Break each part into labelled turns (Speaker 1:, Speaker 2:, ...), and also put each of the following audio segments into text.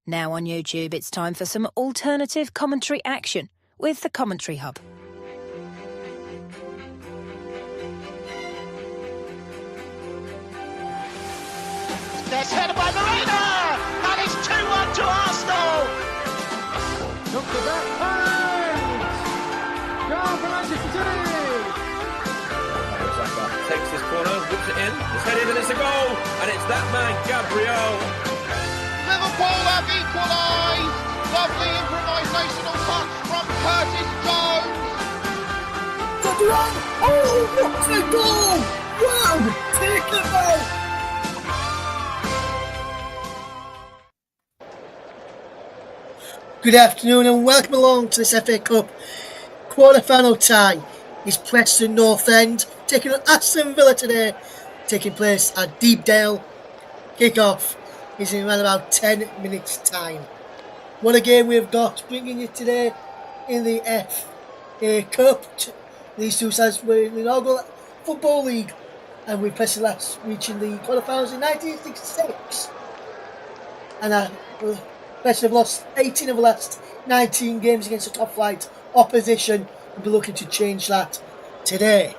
Speaker 1: Now on YouTube, it's time for some alternative commentary action with the Commentary Hub.
Speaker 2: There's headed by Marina, and it's 2-1 to Arsenal.
Speaker 3: Look for that point! Goal for Manchester City!
Speaker 4: Zaka takes this corner, whips it in, it's headed and it's a goal, and it's that man, Gabriel.
Speaker 2: Liverpool have equalised. Lovely improvisational touch from Curtis Jones.
Speaker 5: Oh, what a goal! Wow, take it out! Good afternoon and welcome along to this FA Cup quarter-final tie. It's Preston North End taking on Aston Villa today, taking place at Deepdale. Kick-off is in around about 10 minutes time. What a game we've got bringing you today in the FA Cup. These two sides were in the inaugural Football League, and we Preston last reaching the quarterfinals in 1966. And Preston have lost 18 of the last 19 games against the top flight opposition. We'll be looking to change that today.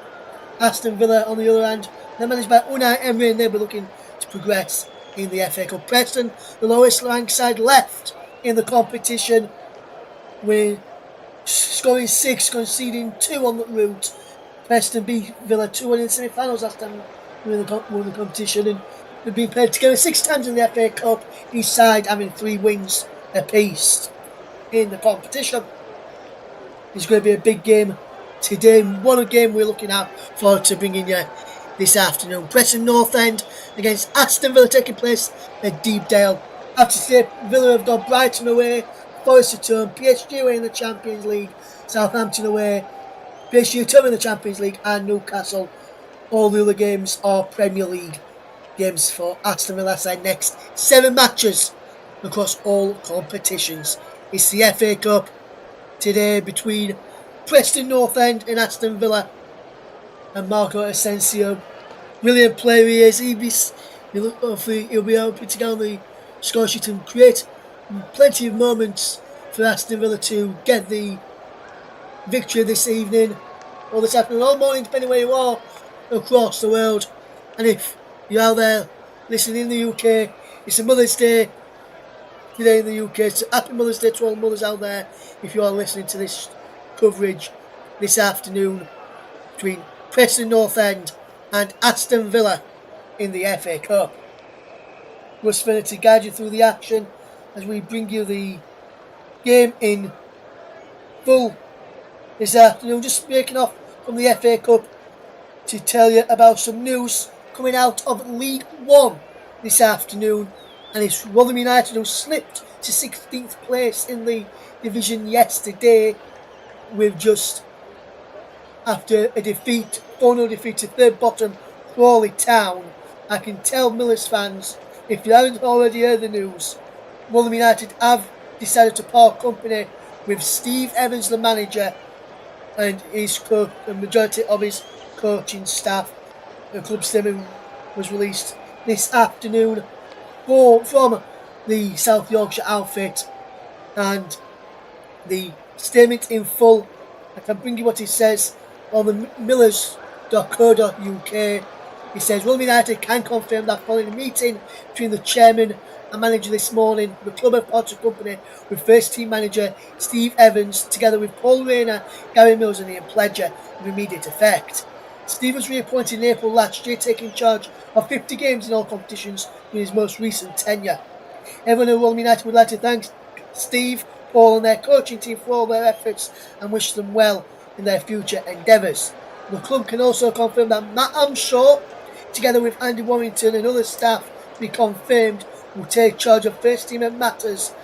Speaker 5: Aston Villa, on the other hand, they're managed by Unai Emery, and they'll be looking to progress in the FA Cup. Preston, the lowest ranked side left in the competition, with scoring 6, conceding 2 on the route. Preston beat Villa 2-1 in the semi-finals last time we won the competition, and they've been played together 6 times in the FA Cup, each side having 3 wins apiece in the competition. It's going to be a big game today. What a game we're looking at forward to bringing you this afternoon. Preston North End against Aston Villa, taking place at Deepdale. After today, Villa have got Brighton away, Forest at home, PSG away in the Champions League, Southampton away, PSG at home in the Champions League, and Newcastle. All the other games are Premier League games for Aston Villa side next. 7 matches across all competitions. It's the FA Cup today between Preston North End and Aston Villa. And Marco Asensio, brilliant player he is. He'll be able to get on the score sheet and create plenty of moments for Aston Villa to get the victory this evening or this afternoon, all morning, depending where you are across the world. And if you're out there listening in the UK, it's a Mother's Day today in the UK. So happy Mother's Day to all mothers out there if you are listening to this coverage this afternoon between Preston North End and Aston Villa in the FA Cup. We're going to guide you through the action as we bring you the game in full this afternoon. Just breaking off from the FA Cup to tell you about some news coming out of League One this afternoon, and it's Rotherham United, who slipped to 16th place in the division yesterday with just after a defeat, 4-0 defeat to third bottom Crawley Town. I can tell Millers fans, if you haven't already heard the news, Rotherham United have decided to part company with Steve Evans, the manager, and the majority of his coaching staff. The club statement was released this afternoon from the South Yorkshire outfit, and the statement in full, I can bring you what it says on the millers.co.uk. It says, Rotherham United can confirm that following a meeting between the chairman and manager this morning, the club have parted company with first team manager Steve Evans, together with Paul Rayner, Gary Mills and Ian Pledger, with immediate effect. Steve was reappointed in April last year, taking charge of 50 games in all competitions in his most recent tenure. Everyone at Rotherham United would like to thank Steve, Paul and their coaching team for all their efforts and wish them well in their future endeavours. The club can also confirm that Matt Amshaw, together with Andy Warrington and other staff to be confirmed, will take charge of first team and matters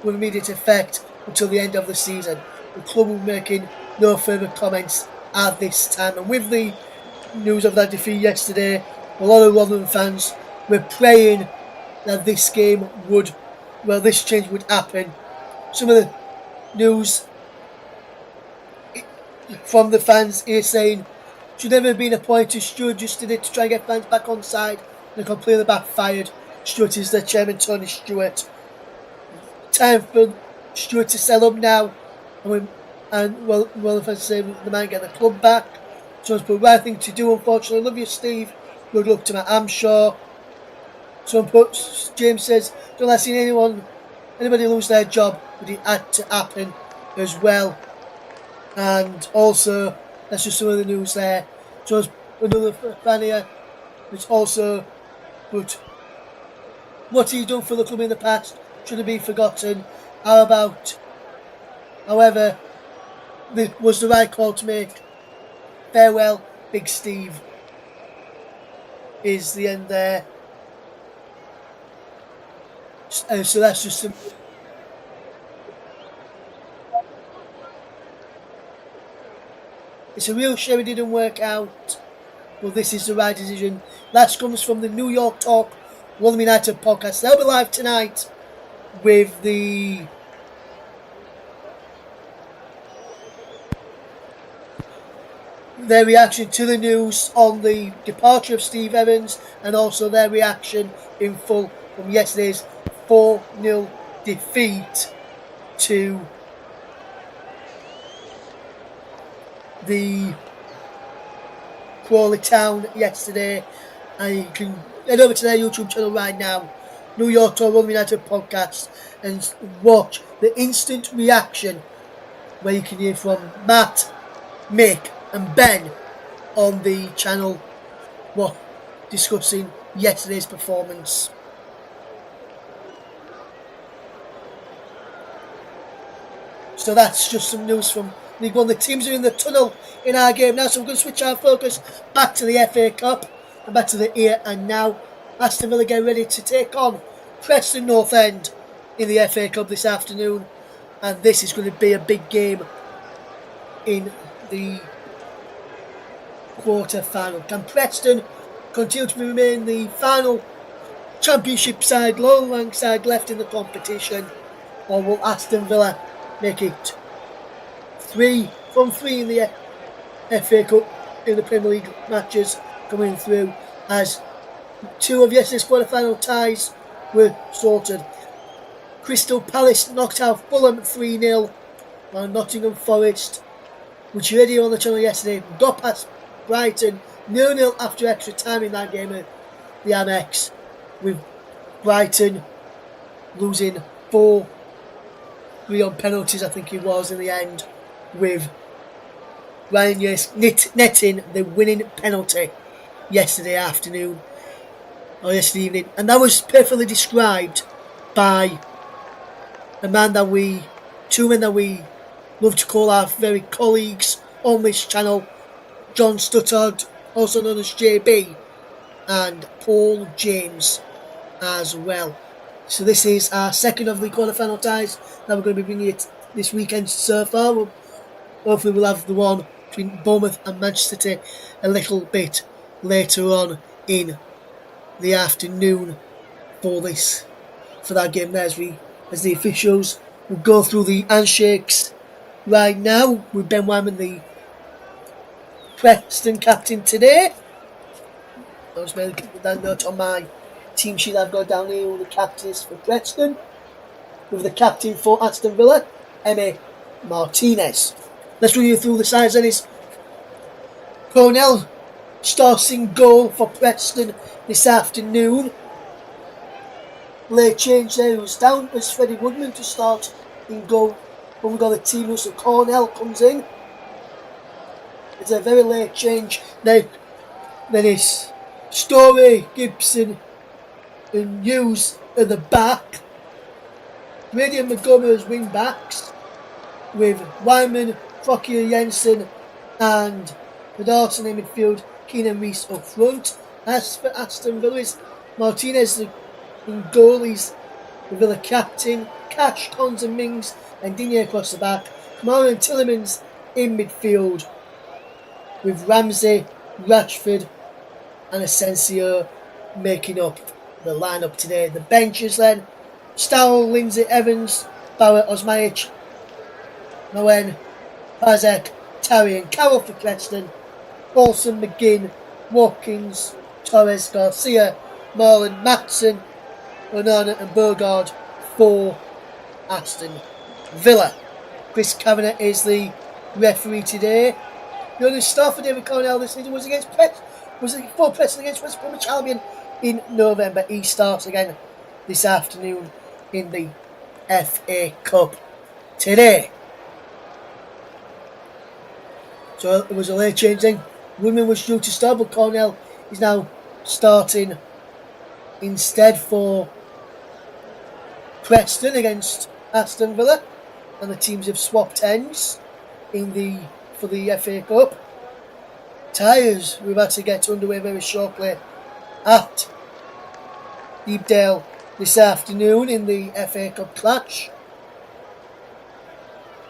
Speaker 5: with immediate effect until the end of the season. The club will be making no further comments at this time. And with the news of that defeat yesterday, a lot of Rotherham fans were praying that this change would happen. Some of the news from the fans here saying, should never have been appointed. Stewart just did it to try and get fans back on side, and it completely backfired. Stewart is the chairman, Tony Stewart. time for Stuart to sell up now. Well, if I say they might get the club back. So it's the right thing to do, unfortunately. Love you, Steve. Good luck to Matt, I'm sure. James says, don't I see anybody lose their job, but it had to happen as well. And also, that's just some of the news there. So it's another fan here. It's also, but what he done for the club in the past shouldn't be forgotten. However, it was the right call to make. Farewell, Big Steve. Is the end there. So that's just some. It's a real shame it didn't work out, but this is the right decision. That comes from the New York Talk Rotherham United podcast. They'll be live tonight with their reaction to the news on the departure of Steve Evans, and also their reaction in full from yesterday's 4-0 defeat to the Crawley Town yesterday. And you can head over to their YouTube channel right now, New York Talk Rotherham United podcast, and watch the instant reaction where you can hear from Matt, Mick and Ben on the channel discussing yesterday's performance. So that's just some news from League One. The teams are in the tunnel in our game now, so we're going to switch our focus back to the FA Cup and back to the here and now. Aston Villa get ready to take on Preston North End in the FA Cup this afternoon, and this is going to be a big game in the quarter final. Can Preston continue to remain the final Championship side, low rank side left in the competition, or will Aston Villa make it 3 from 3 in the FA Cup in the Premier League matches coming through, as 2 of yesterday's quarter-final ties were sorted. Crystal Palace knocked out Fulham 3-0, while Nottingham Forest, which you already on the channel yesterday, got past Brighton 0-0 after extra time in that game at the Amex, with Brighton losing 4-3 on penalties, I think it was, in the end, with Ryan Yates netting the winning penalty yesterday evening, and that was perfectly described by two men that we love to call our very colleagues on this channel, John Stuttard, also known as JB, and Paul James as well. So this is our second of the quarter-final ties that we're going to be bringing it this weekend so far. Hopefully we'll have the one between Bournemouth and Manchester City a little bit later on in the afternoon for that game there, as the officials will go through the handshakes right now with Ben Wyman, the Preston captain today. I was making that note on my team sheet I've got down here with the captains for Preston, with the captain for Aston Villa, Emi Martinez. Let's run you through the sides then. Is Cornell starts in goal for Preston this afternoon. Late change there, who's down as Freddie Woodman to start in goal. When we've got the team who, so Cornell comes in. It's a very late change. Then it's Story, Gibson and Hughes at the back. Brady and Montgomery as wing backs, with Wyman, Frokier Jensen and Pedersen in midfield, Keenan Reese up front. As for Aston Villa, Martinez in goalies, the Villa captain, Cash, Cons and Mings, and Digne across the back. Kamara and Tillemans in midfield, with Ramsey, Rashford and Asensio making up the lineup today. The benches then: Stowell, Lindsay, Evans, Barrett, Osmajic, Moen, Pazek, Terry and Carroll for Preston, Olsen, McGinn, Watkins, Torres, Garcia, Marlon, Matson, Onana and Burgard for Aston Villa. Chris Kavanagh is the referee today. The only start for David Cornell this season was for Preston against West Bromwich Albion in November. He starts again this afternoon in the FA Cup today. So it was a late change then. Woodman was due to start, but Cornell is now starting instead for Preston against Aston Villa, and the teams have swapped ends for the FA Cup. Tyres, we're about to get underway very shortly at Deepdale this afternoon in the FA Cup clash.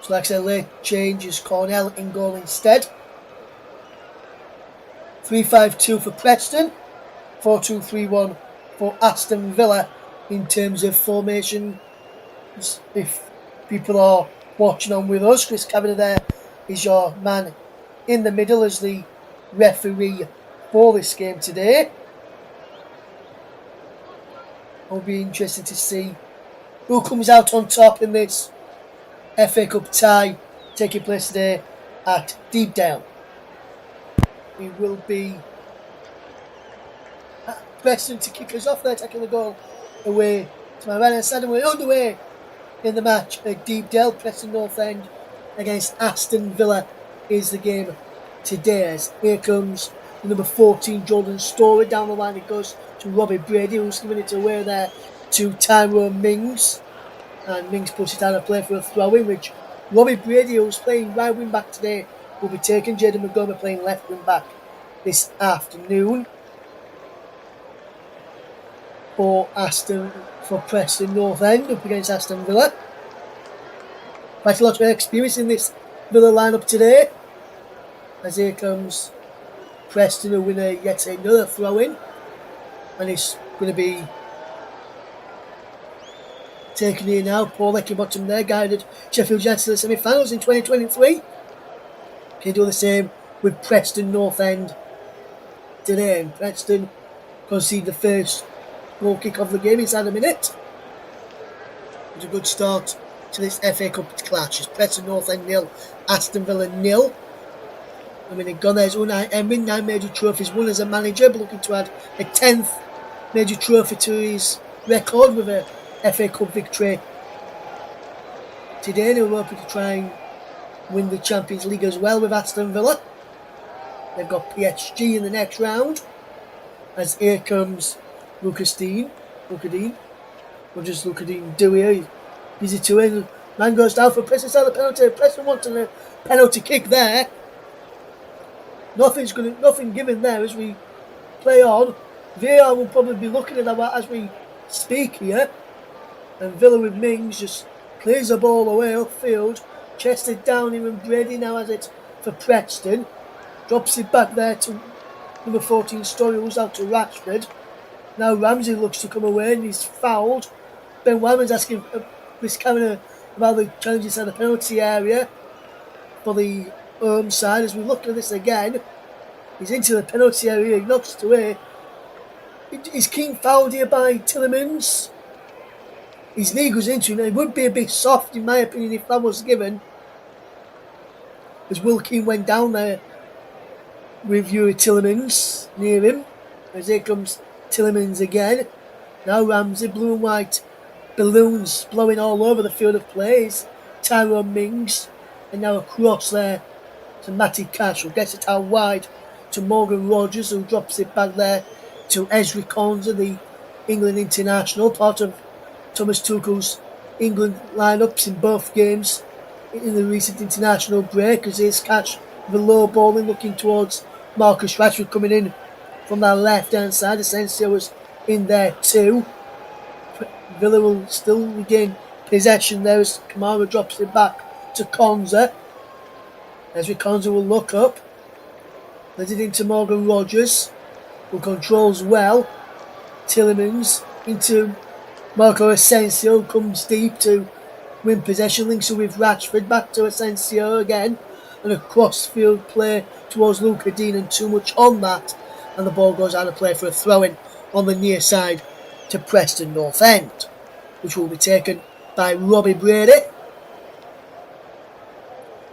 Speaker 5: So like I said, late change is Cornell in goal instead. 3-5-2 for Preston, 4-2-3-1 for Aston Villa in terms of formation. If people are watching on with us, Chris Kavanagh there is your man in the middle as the referee for this game today. It'll be interesting to see who comes out on top in this FA Cup tie taking place today at Deepdale. It will be Preston to kick us off there, taking the goal away to my right hand side, and we're underway in the match at Deepdale. Preston North End against Aston Villa is the game today. As here comes the number 14 Jordan Story. Down the line it goes to Robbie Brady, who's giving it away there to Tyrone Mings, and Mings puts it down a play for a throw-in, which Robbie Brady, who's playing right wing back today, will be taking. Jaden Montgomery playing left wing back this afternoon for Preston North End up against Aston Villa. Quite a lot of experience in this Villa lineup today. As here comes Preston, who win yet another throw-in, and it's going to be taken here now. Paul Eckenbottom there guided Sheffield United to the semi-finals in 2023. Can do the same with Preston North End today, and Preston concede the first goal kick of the game inside a minute. It's a good start to this FA Cup clash. It's Preston North End 0, Aston Villa 0. I mean, gone there's Unai Emery, 9 major trophies won as a manager, but looking to add a 10th major trophy to his record with a FA Cup victory today. They're hoping to try and win the Champions League as well with Aston Villa. They've got PSG in the next round. As here comes Lucas Dean. What does Lucas Dean do here? He's busy to win. Man goes down for Preston side of the penalty. Preston wanting a penalty kick there. Nothing given there as we play on. VAR will probably be looking at that as we speak here. And Villa with Mings just clears the ball away upfield. Chested down, even Brady now has it for Preston. Drops it back there to number 14 Story, who's out to Rashford. Now Ramsey looks to come away and he's fouled. Ben Wyman's asking Chris Kavanagh about the challenge inside the penalty area for the home side. As we look at this again, he's into the penalty area, he knocks it away. Is Keane fouled here by Tillemans? His knee goes into it. It would be a bit soft in my opinion if that was given, as Will Keane went down there with Yuri Tillemans near him. As here comes Tillemans again. Now Ramsey, blue and white balloons blowing all over the field of plays. Tyrone Mings, and now a cross there to Matty Cash, who gets it out wide to Morgan Rogers, who drops it back there to Ezri Konsa, the England international, part of Thomas Tuchel's England lineups in both games in the recent international break. As here's Cash with a low ball in, looking towards Marcus Rashford coming in from that left hand side. Asensio was in there too. Villa will still regain possession there as Kamara drops it back to Konsa. Ezri Konsa will look up, let it into Morgan Rogers, who controls well. Tillemans into Marco Asensio, comes deep to win possession, links it with Rashford, back to Asensio again, and a cross-field play towards Luca Dean, and too much on that, and the ball goes out of play for a throw-in on the near side to Preston North End, which will be taken by Robbie Brady.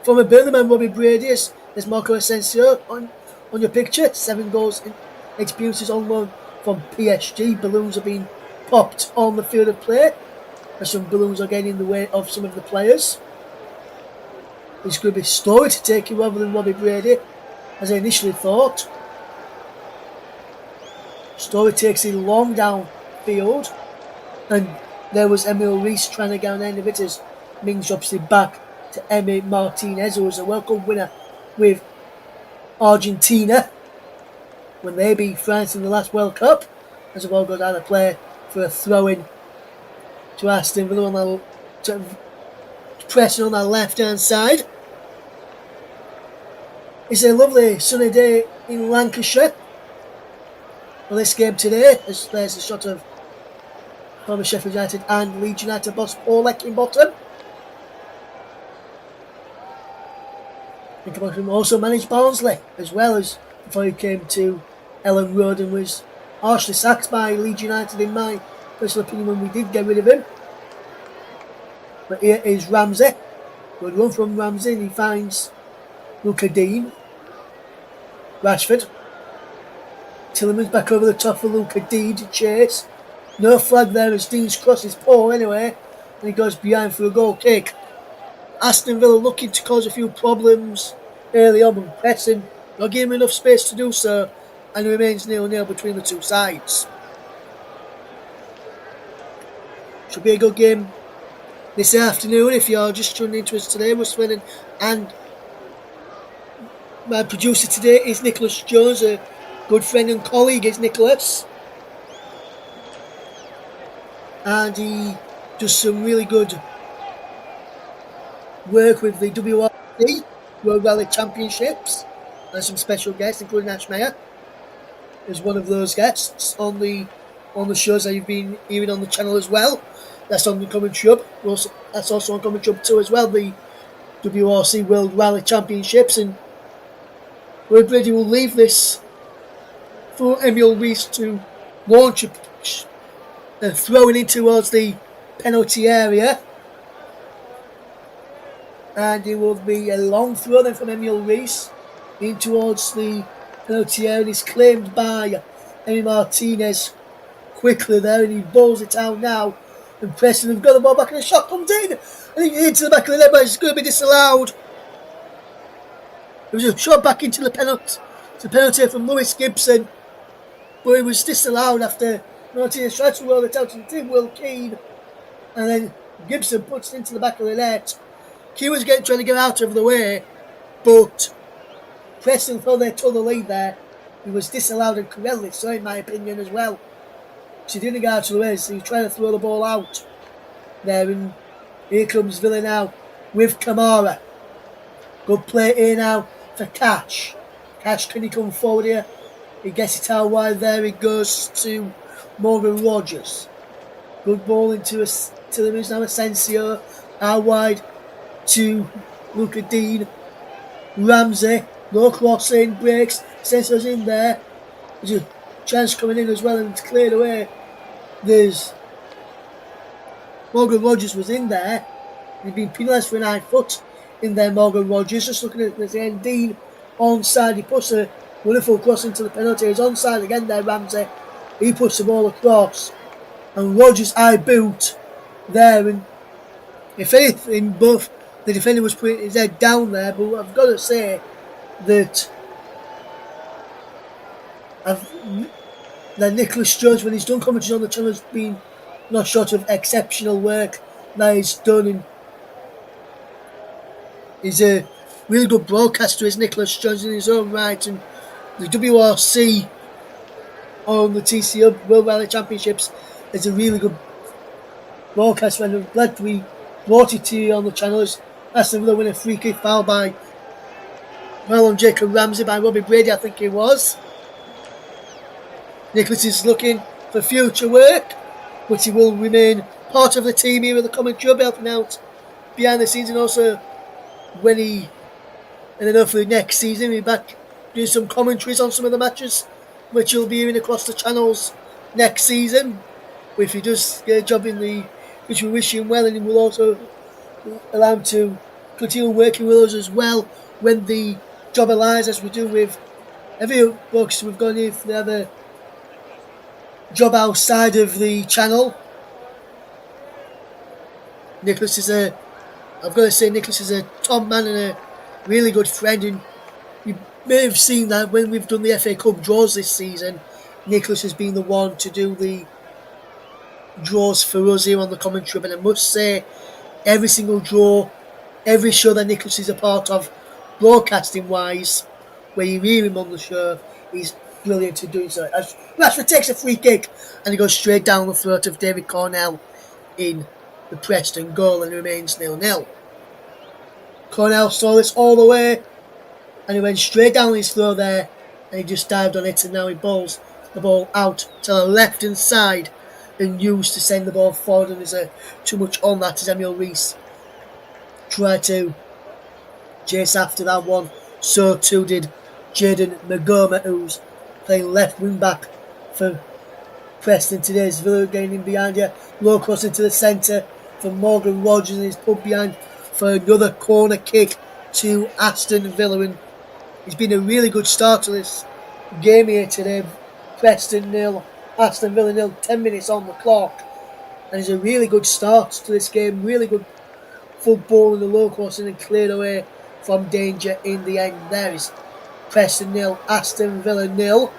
Speaker 5: Former Birmingham Robbie Brady is Marco Asensio on your picture. 7 goals in experiences on loan from PSG. Balloons are being popped on the field of play, and some balloons are getting in the way of some of the players. It's going to be Story to take it rather than Robbie Brady, as I initially thought. Story takes it long down field, and there was Emil Reese trying to get on the end of it as Mings drops it back to Emi Martinez, who was a World Cup winner with Argentina when they beat France in the last World Cup. As well got out of play for a throw-in to Aston Villa to Preston on that left-hand side. It's a lovely sunny day in Lancashire for this game today, as there's a shot of former Sheffield United and Leeds United boss Paul Eckingbottom. Eckingbottom also managed Barnsley as well, as before he came to Ellen Road and was harshly sacked by Leeds United in my personal opinion when we did get rid of him. But here is Ramsey. Good run from Ramsey, and he finds Luca Dean. Rashford. Tillerman's back over the top for Luca Dean to chase. No flag there as Dean's crosses Paul anyway, and he goes behind for a goal kick. Aston Villa looking to cause a few problems early on, but Preston not giving him enough space to do so, and it remains 0-0 between the two sides. Should be a good game this afternoon. If you're just tuning into us today, we're Swindon, and my producer today is Nicholas Jones, a good friend and colleague is Nicholas, and he does some really good work with the WRC World Rally Championships, and some special guests including Ash Meyer is one of those guests on the shows that you've been hearing on the channel as well. That's on the commentary hub. That's also on commentary hub too as well, the WRC World Rally Championships. And Roy Brady will leave this for Emil Reese to launch and throw it in towards the penalty area. And it will be a long throw then from Emil Reese in towards the penalty area. It's claimed by Emi Martinez quickly there, and he bowls it out now. And Preston have got the ball back, and the shot comes in. I think into the back of the net, but it's going to be disallowed. It was a shot back into the penalty. It's a penalty from Lewis Gibson, but it was disallowed after Martinez tried to roll it out and did Will Keane, and then Gibson puts it into the back of the net. Keane was trying to get out of the way, but Preston thought they took the lead there. He was disallowed, and correctly so in my opinion as well. She didn't get out of the way, so he tried to throw the ball out there, and here comes Villa now with Kamara. Good play here now for Cash. Cash, can he come forward here? He gets it out wide there, he goes to Morgan Rogers. Good ball into the moves now, Asensio. Out wide to Luca Dean. Ramsey, no crossing, breaks. Asensio's in there. There's a chance coming in as well, and it's cleared away. There's Morgan Rogers was in there. He's been penalised for a 9 foot in there, Morgan Rogers. Just looking at the end, Dean onside. He puts a wonderful cross into the penalty. He's onside again there, Ramsey. He puts the ball across, and Rogers eye boot there. And if anything, both the defender was putting his head down there. But I've got to say that Nicholas Jones, when he's done commentary on the channel, has been not short of exceptional work that he's done, and he's a really good broadcaster, is Nicholas Jones in his own right. And the WRC on the TC World Rally Championships is a really good broadcaster, and I'm glad we brought it to you on the channel. Aston Villa win a free kick foul by on Jacob Ramsey by Robbie Brady, I think it was. Nicholas is looking for future work, but he will remain part of the team here at the commentary, helping out behind the scenes, and also and then hopefully next season we'll be back doing some commentaries on some of the matches which he'll be hearing across the channels next season. But if he does get a job in the which we wish him well, and he will also allow him to continue working with us as well when the job allows, as we do with every box we've gone in for the other job outside of the channel. Nicholas is I've got to say, Nicholas is a top man and a really good friend, and you may have seen that when we've done the FA Cup draws this season, Nicholas has been the one to do the draws for us here on the commentary. But I must say, every single draw, every show that Nicholas is a part of, broadcasting wise, where you hear him on the show, he's brilliant at doing so. Rashford takes a free kick and he goes straight down the throat of David Cornell in the Preston goal, and it remains 0-0. Cornell saw this all the way and he went straight down his throat there, and he just dived on it, and now he bowls the ball out to the left hand side and used to send the ball forward, and there's too much on that as Emil Reese tried to chase after that one. So too did Jaden Magoma, who's playing left wing back for Preston today. As Villa getting in behind here, low cross into the centre for Morgan Rogers, and he's put behind for another corner kick to Aston Villa. And it's been a really good start to this game here today. Preston 0, Aston Villa 0, 10 minutes on the clock, and it's a really good start to this game. Really good football in the low cross and cleared away from danger in the end. There is Preston 0, Aston Villa 0.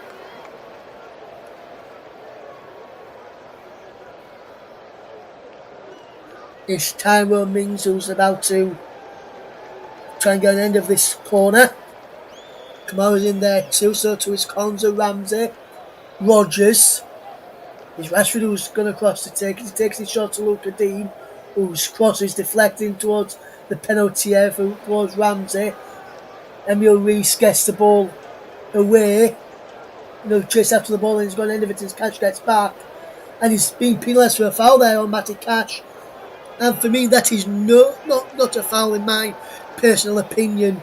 Speaker 5: It's Tyrone Mings who's about to try and get an end of this corner. Kamara's in there too, so to his Konza, Ramsey, Rogers. It's Rashford who's going to cross to take it. He takes his shot to Luca Dean, whose cross is deflecting towards the penalty area towards Ramsey. Emil Reese gets the ball away. Chase after the ball, and he's got an end of it, and Cash gets back. And he's being penalised for a foul there on Matty Cash. And for me, that is not a foul in my personal opinion.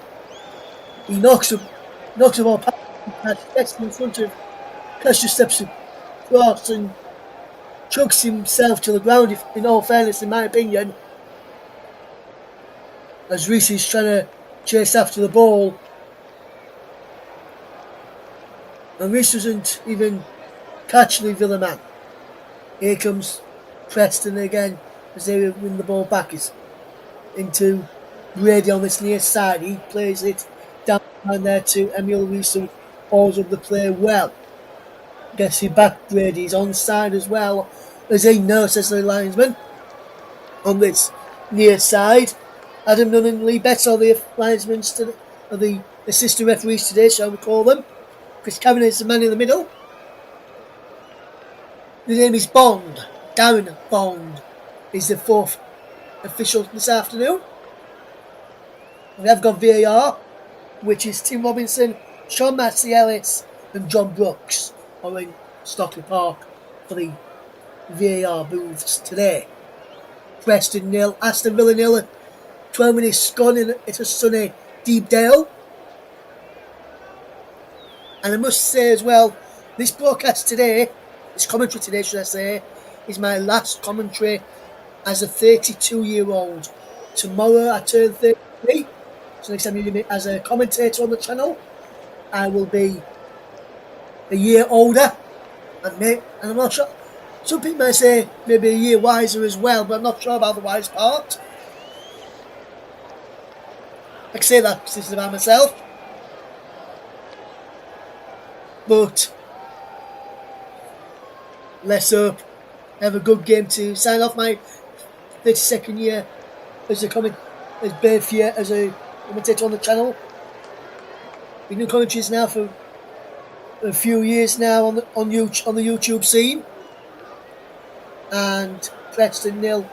Speaker 5: He knocks the ball past Cash, gets in front of Cash, just steps across and chucks himself to the ground, in all fairness, in my opinion. As Reese is trying to chase after the ball. And Reese doesn't even catch the Villa man. Here comes Preston again as they win the ball back. It's into Brady on this near side. He plays it down there to Emil Reese, who holds up the play well. Gets it back, Brady. He's onside as well, as he knows, says the linesman. On this near side, Adam Nunn and Lee Betts are the linesmen, or the assistant referees today, shall we call them. Chris Cameron is the man in the middle. His name is Bond. Darren Bond is the fourth official this afternoon. We have got VAR, which is Tim Robinson, Sean Matsy-Ellis and John Brooks are in Stockley Park for the VAR booths today. Preston 0, Aston Villa 0. 12 minutes gone in. It's a sunny Deepdale. And I must say as well, this broadcast today, this commentary today should I say, is my last commentary as a 32-year-old. Tomorrow I turn 33, so next time you hear me as a commentator on the channel, I will be a year older, and I'm not sure, some people may say maybe a year wiser as well, but I'm not sure about the wise part. I can say that because this is about myself. But let's hope I have a good game to sign off my 32nd year as a commentator on the channel. Been doing commentaries now for a few years now on the YouTube scene. And Preston 0,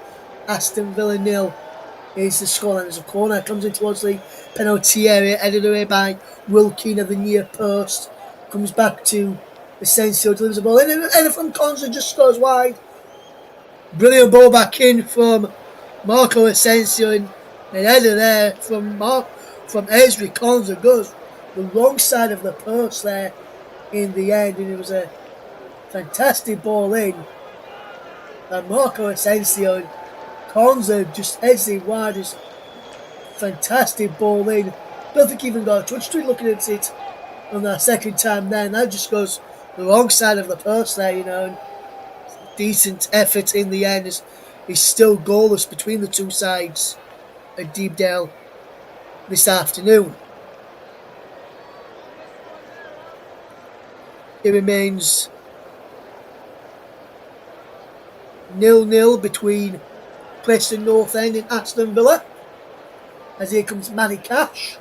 Speaker 5: Aston Villa 0 is the scoreline. There's a corner comes in towards the penalty area, headed away by Wilkeen at the near post. Comes back to Asensio, delivers the ball in, and from Conza just scores wide. Brilliant ball back in from Marco Asensio, and an header there from Ezri Conza goes the wrong side of the post there in the end, and it was a fantastic ball in by Marco Asensio. Konza just heads it wide. It's fantastic ball in. Don't think he even got a touch to it looking at it on that second time there. And that just goes the wrong side of the post there, And decent effort in the end is still goalless between the two sides at Deepdale this afternoon. It remains 0-0 between Preston North End and Aston Villa. As here comes Manny Cash,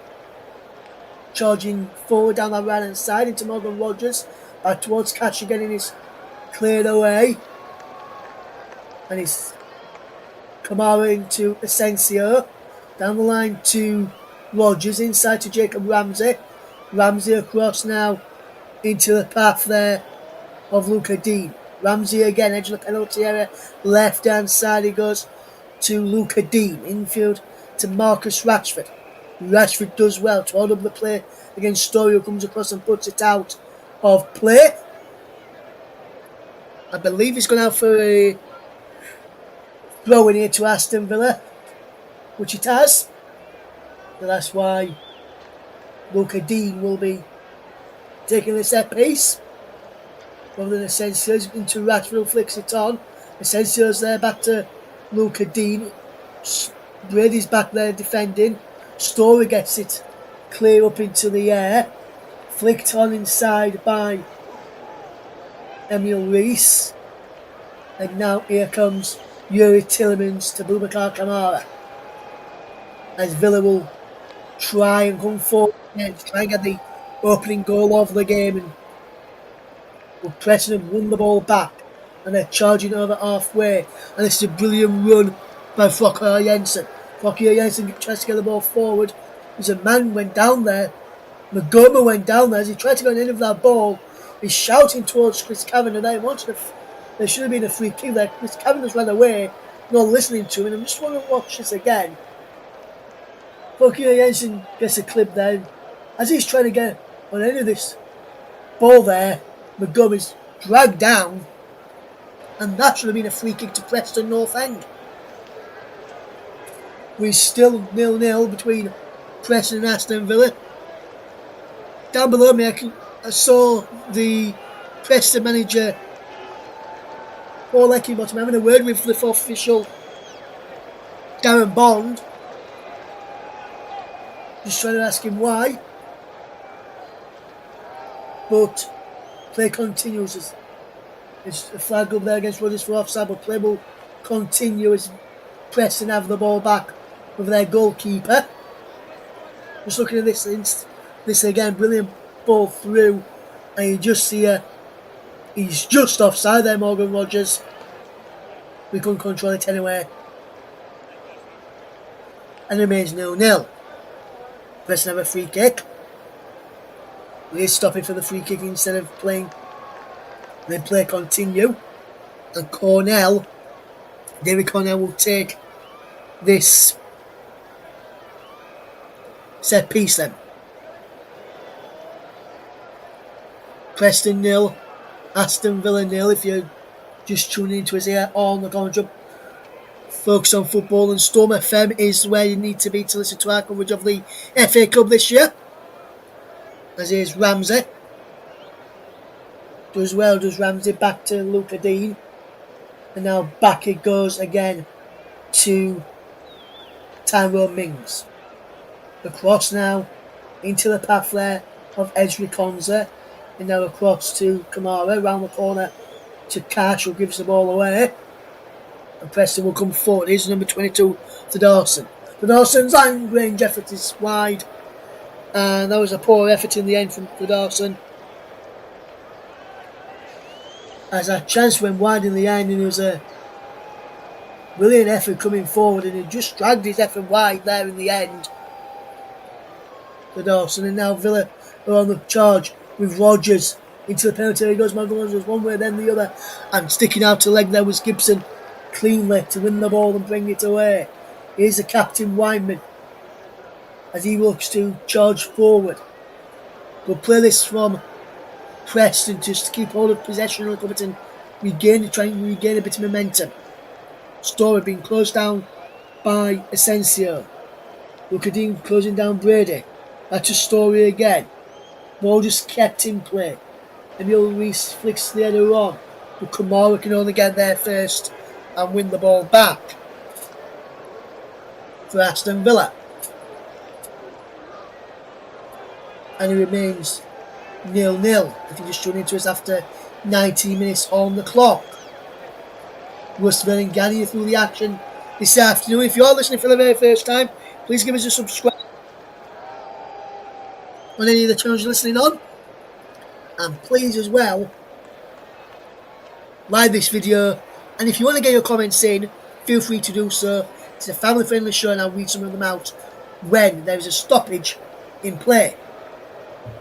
Speaker 5: charging forward down that right hand side into Morgan Rogers. Back towards Cash again, and he's cleared away. And he's Kamara into Asensio. Down the line to Rogers, inside to Jacob Ramsey. Ramsey across now into the path there of Luca Dean. Ramsey again, edge of the penalty area. Left hand side he goes to Luca Dean. Infield to Marcus Rashford. Rashford does well to hold up the play against Story, who comes across and puts it out of play. I believe he's gone out for a throw in here to Aston Villa, which it has. But that's why Luca Dean will be taking the set piece. Rather than Asensio into Rashford, who flicks it on. Asensio's there, back to Luca Dean. Brady's back there defending. Story gets it clear up into the air. Flicked on inside by Emil Rees. And now here comes Yuri Tillemans to Boubacar Kamara. As Villa will try and come forward and try and get the opening goal of the game. And Preston have won the ball back. And they're charging over halfway. And it's a brilliant run by Flocker Jensen. Flocker Jensen tries to get the ball forward. There's a man went down there. Magoma went down there as he tried to go on the end of that ball. He's shouting towards Chris Kavanagh. There should have been a free kick there. Chris Kavanagh's ran away, not listening to him. And I just want to watch this again. Flocker Jensen gets a clip there. As he's trying to get on the end of this ball there, Magoma's dragged down. And that should have been a free kick to Preston North End. We're still 0-0 between Preston and Aston Villa. Down below me, I saw the Preston manager, Paul Eckingbottom, having a word with the fourth official, Darren Bond. Just trying to ask him why. But play continues. There's a flag up there against Rogers for offside, but play will continue as Preston have the ball back with their goalkeeper. Just looking at this again, brilliant ball through, and you just see he's just offside there, Morgan Rogers. We couldn't control it anyway. And it remains 0-0. Preston have a free kick. We're stopping for the free kick instead of playing. They play continue. And David Cornell will take this set piece then. Preston 0, Aston Villa 0. If you're just tuning into us here on the commentary, Focus on Football and Storm FM is where you need to be to listen to our coverage of the FA Cup this year. As here's Ramsey. Does Ramsey back to Luca Dean. And now back it goes again to Tyrone Mings. Across now into the path there of Ezri Konza. And now across to Kamara, round the corner to Cash, who gives the ball away. And Preston will come forward. Here's number 22 for Dawson. For Dawson's long range effort is wide. And that was a poor effort in the end from Dawson. As that chance went wide in the end, and it was a brilliant effort coming forward, and he just dragged his effort wide there in the end. For Dawson, and now Villa are on the charge with Rogers into the penalty area. He goes Michael Rogers one way, then the other, and sticking out to leg there was Gibson cleanly to win the ball and bring it away. Here's the captain Weinman as he looks to charge forward. We'll play this from Preston just to keep hold of possession and try and regain a bit of momentum. Story being closed down by Asensio. Luca Dean closing down Brady. That's a Story again. Ball just kept in play. Emil Reese flicks the header on, but Kamara can only get there first and win the ball back for Aston Villa. And it remains 0-0 if you just tune into us after 19 minutes on the clock. Russell and Gary through the action this afternoon. If you're listening for the very first time, please give us a subscribe on any of the channels you're listening on. And please as well, like this video. And if you want to get your comments in, feel free to do so. It's a family friendly show and I'll read some of them out when there is a stoppage in play.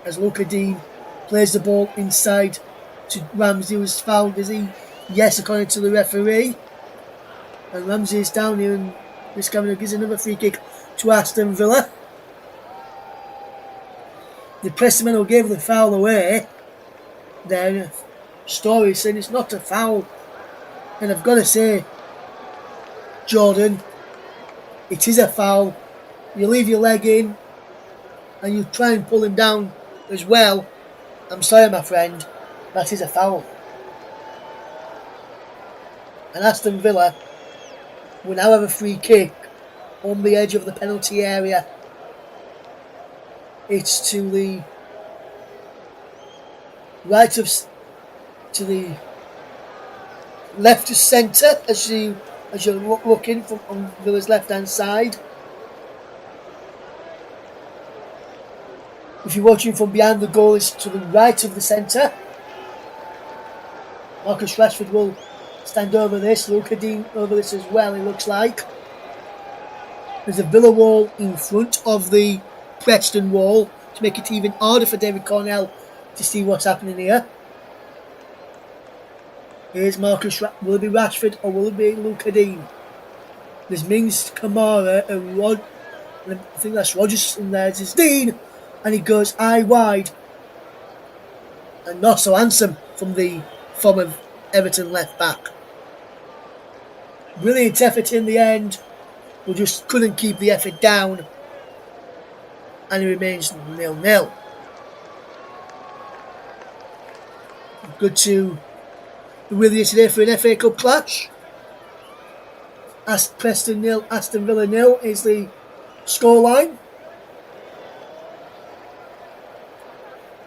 Speaker 5: As Luca Dean plays the ball inside to Ramsey, who's fouled, is he? Yes, according to the referee. And Ramsey is down here and this camera gives another free kick to Aston Villa. The Preston men who gave the foul away, their Story saying it's not a foul. And I've got to say, Jordan, it is a foul. You leave your leg in and you try and pull him down as well. I'm sorry, my friend, that is a foul. And Aston Villa will now have a free kick on the edge of the penalty area. It's to the right of, to the left of centre as you're looking from on Villa's left hand side. If you're watching from behind the goal, it's to the right of the centre. Marcus Rashford will stand over this. Luca Dean over this as well, it looks like. There's a Villa wall in front of the Preston wall to make it even harder for David Cornell to see what's happening here. Here's Marcus. Will it be Rashford or will it be Luca Dean? There's Mings, Kamara, and I think that's Rodgers in there. There's Dean, and he goes eye wide. And not so handsome from the former Everton left back. Brilliant effort in the end. We just couldn't keep the effort down. And it remains 0-0. Good to be with you today for an FA Cup clash. Preston 0, Aston Villa 0 is the scoreline.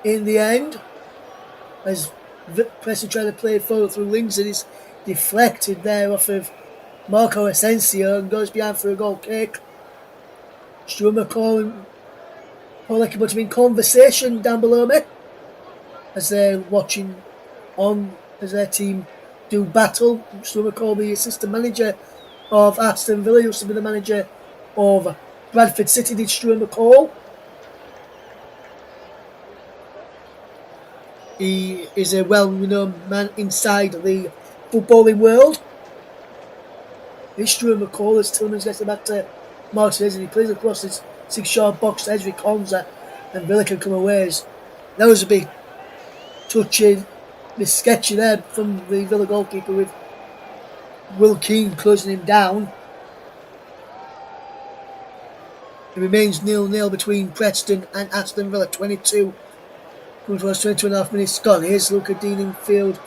Speaker 5: In the end, as Preston trying to play forward through links, and it's deflected there off of Marco Asensio and goes behind for a goal kick. Stuart McCall and Paul Eckerbutt have in conversation down below me as they're watching on as their team do battle. Stuart McCall, the assistant manager of Aston Villa, used to be the manager of Bradford City, did Stuart McCall. He is a well-renowned man inside the footballing world. It's Stuart McCall as Tillman's gets it back to Martinez and he plays across this 6-yard box to Ezri Konza and Villa can come away. That was a big touching, bit sketchy there from the Villa goalkeeper with Will Keane closing him down. It remains 0-0 between Preston and Aston Villa. 22 and a half minutes gone. Here's Luca Dean in field.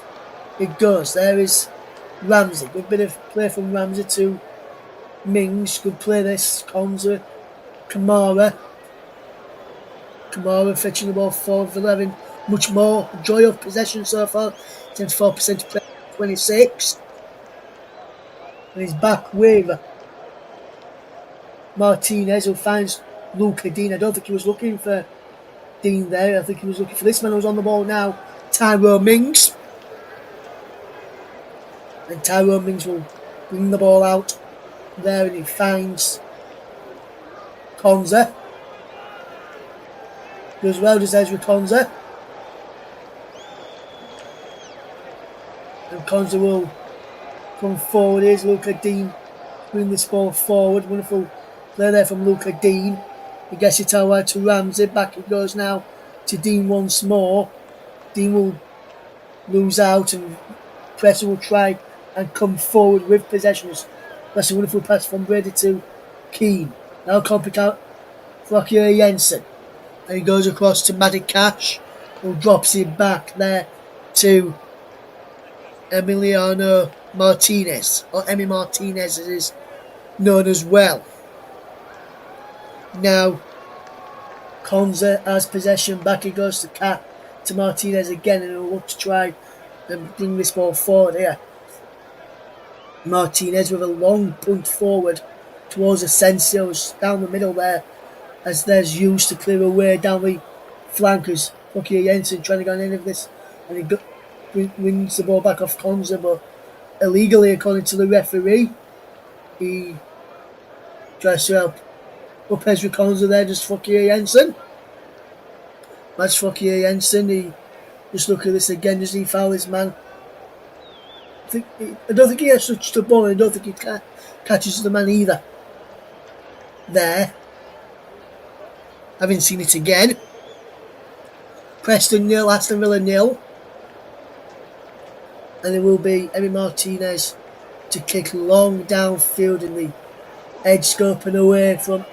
Speaker 5: It goes. There is Ramsey. Good bit of play from Ramsey to Mings. Good play this. Konza. Kamara fetching the ball forward for 11. Much more joy of possession so far. 74% to play. 26. And he's back with Martinez, who finds Luca Dean. I don't think he was looking for Dean there. I think he was looking for this man who's on the ball now, Tyrone Mings. And Tyrone Mings will bring the ball out there and he finds Konza. Does well, does Ezra Konza. And Konza will come forward. Here's Luca Dean. Bring this ball forward. Wonderful play there from Luca Dean. He gets it out to Ramsey. Back it goes now to Dean once more. Dean will lose out and Preston will try and come forward with possession. That's a wonderful pass from Brady to Keane. Now comping out Rocky Jensen. And he goes across to Matty Cash, who drops it back there to Emiliano Martinez, or Emi Martinez as it is known as well. Now Konza has possession, back he goes to Martinez again, and he'll look to try and bring this ball forward here. Martinez with a long punt forward towards Asensio's down the middle there, as there's used to clear away down the flankers. Rocky Jensen trying to go on any of this, and he wins the ball back off Konza, but illegally according to the referee. He tries to help up Ezra Konza there, just Rocky Jensen. That's Rocky Jensen. He just look at this again, does he foul his man? I don't think he has touched the ball, and I don't think he catches the man either. There. Having seen it again. Preston 0, Aston Villa 0. And it will be Emi Martinez to kick long downfield in the edge, scoping away from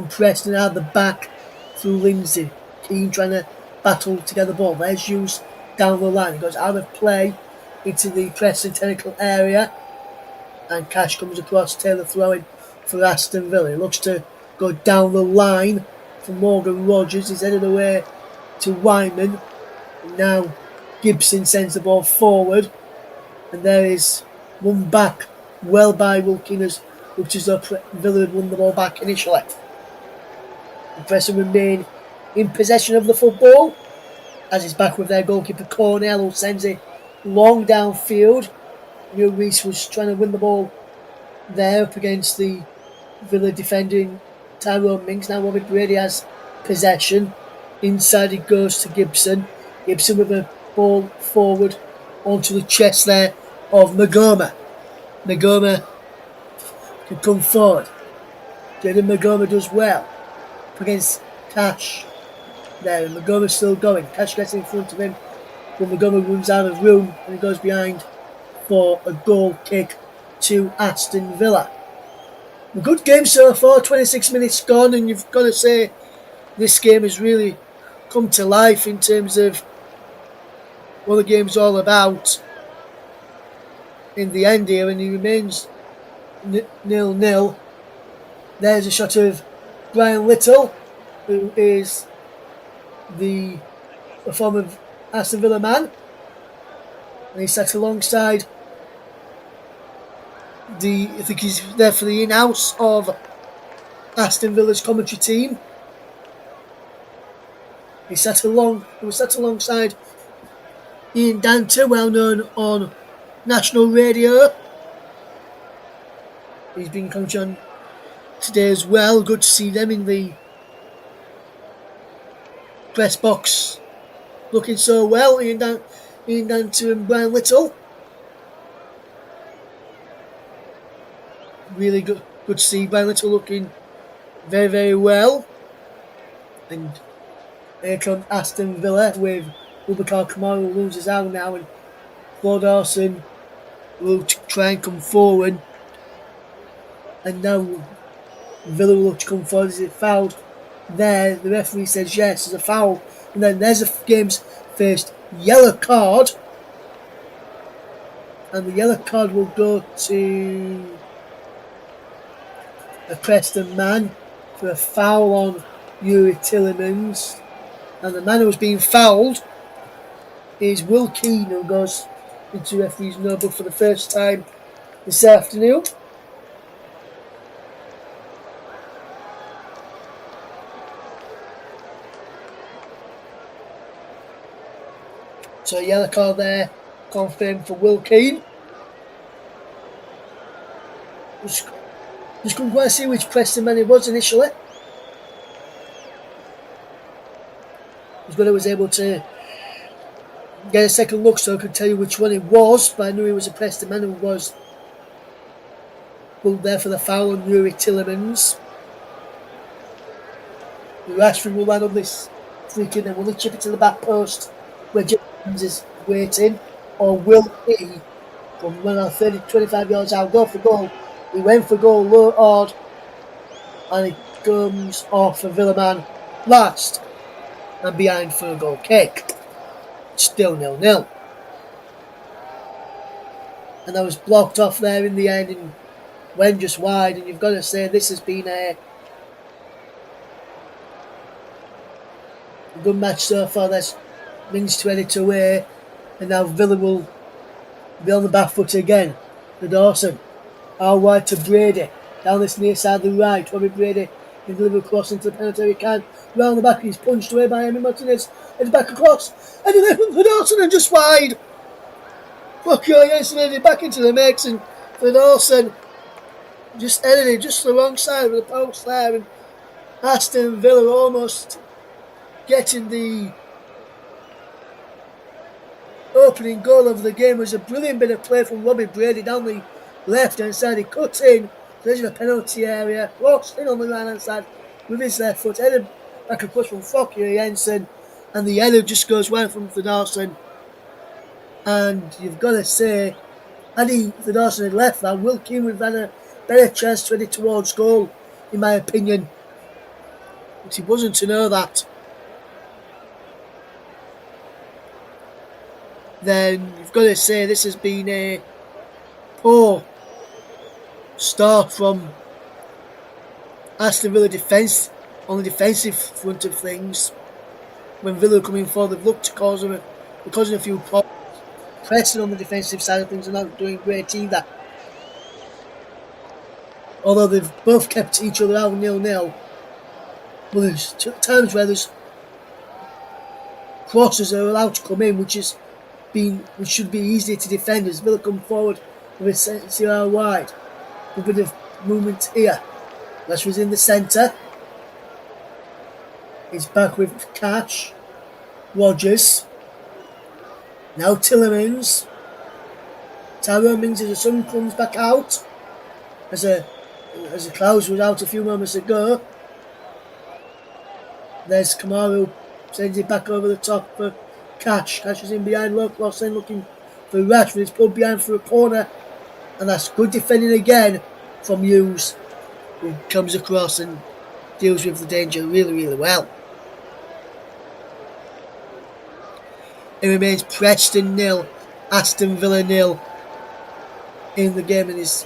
Speaker 5: Preston out the back through Lindsay. Keane trying to battle to get the ball. There's Hughes down the line. He goes out of play into the Preston technical area. And Cash comes across, Taylor throwing for Aston Villa. He looks to go down the line for Morgan Rogers. He's headed away to Wyman. And now Gibson sends the ball forward. And there is one back well by Wilkins, which is though Villa had won the ball back initially. And Preston remain in possession of the football, as he's back with their goalkeeper Cornell, who sends it long downfield. Neil Reese was trying to win the ball there up against the Villa defending Tyrone Mings. Now Robert Brady has possession. Inside it goes to Gibson. Gibson with a ball forward onto the chest there of Magoma. Magoma can come forward. Jaden Magoma does well up against Cash there, and Magoma's still going. Cash gets in front of him, but Magoma runs out of room and he goes behind for a goal kick to Aston Villa. A good game so far, 26 minutes gone, and you've got to say this game has really come to life in terms of what the game's all about in the end here, and he remains 0-0. There's a shot of Brian Little, who is the former Aston Villa man, and he's sat alongside I think he's there for the in-house of Aston Villa's commentary team. He was sat alongside Ian Danter, well known on national radio. He's been coached on today as well. Good to see them in the press box looking so well. Ian Danter and Brian Little. Really good to see Brian Little looking very, very well. And here comes Aston Villa with Boubacar Kamara, who loses out now, and Claude Dawson will try and come forward. And now Villa will look to come forward. Is it fouled there? The referee says yes, there's a foul. And then there's the game's first yellow card. And the yellow card will go to a Preston man for a foul on Yuri Tillemans. And the man who's being fouled is Will Keane, who goes into referee's notebook for the first time this afternoon. So a yellow card there, confirmed for Will Keane. Just couldn't quite see which Preston man it was initially. But I was able to get a second look so I could tell you which one it was, but I knew he was a Preston man who was pulled there for the foul on Yuri Tillemans. Rashford will land on this free kick and will he chip it to the back post where James is waiting, or will he from 30, 25 yards out, go for goal. He went for goal, low hard, and it comes off a Villa man last and behind for a goal kick. Still 0-0. And that was blocked off there in the end and went just wide. And you've got to say this has been a good match so far. There's Mings to head it away, and now Villa will be on the back foot again. The Dawson, out wide to Brady, down this near side of the right. Robbie Brady can deliver across into the penalty area. Can round the back, he's punched away by Emi Martinez. Heads back across, and then for Dawson and just wide. Fuck you, yesterday back into the mix, and for Dawson just headed it just the wrong side of the post there, and Aston Villa almost getting the opening goal of the game. Was a brilliant bit of play from Robbie Brady down the left hand side. He cut in, there's the penalty area, walks in on the right hand side with his left foot, headed back across from Fokker Jensen, and the header just goes wide from Dawson. And you've got to say, had Dawson had left that, Will Keane would have had a better chance to head it towards goal, in my opinion. But he wasn't to know that. Then you've got to say this has been a poor start from Aston Villa defence on the defensive front of things. When Villa coming forward, they've looked to cause a few problems. Preston on the defensive side of things are not doing great either. Although they've both kept each other out 0-0. But there's times where there's crosses are allowed to come in, which should be easier to defend as Villa come forward with a centre out wide. A bit of movement here. Lash was in the centre. He's back with Cash. Rogers. Now Tillemans. Tyrone Mings as the sun comes back out. As the clouds was out a few moments ago. There's Kamaru. Sends it back over the top for Cash. Cash is in behind, low cross in, looking for Rashford. It's pulled behind for a corner, and that's good defending again from Hughes, who comes across and deals with the danger really, really well. It remains Preston 0, Aston Villa 0 in the game, and is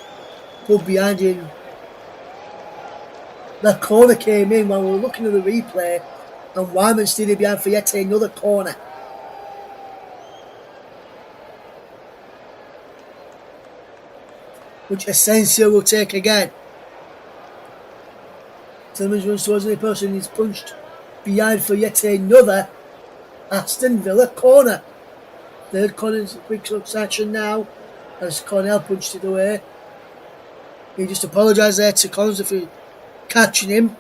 Speaker 5: pulled behind him. That corner came in while we were looking at the replay, and Wyman stood behind for yet another corner. Which Asensio will take again. Tillmans runs towards the person, he's punched behind for yet another Aston Villa corner. Third corner is a quick succession now, as Cornell punched it away. He just apologised there to Collins for catching him.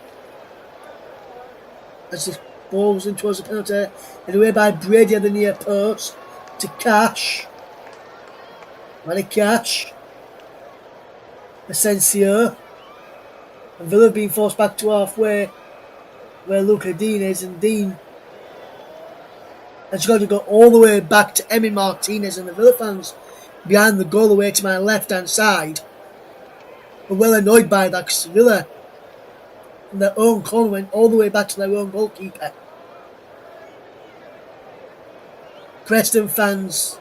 Speaker 5: As the ball was in towards the penalty, and away by Brady at the near post to Cash. Money Cash. Asensio. And Villa being forced back to halfway where Luca Dean is, and Dean has got to go all the way back to Emi Martinez, and the Villa fans behind the goal away to my left hand side were well annoyed by that, because Villa from their own corner went all the way back to their own goalkeeper. Preston fans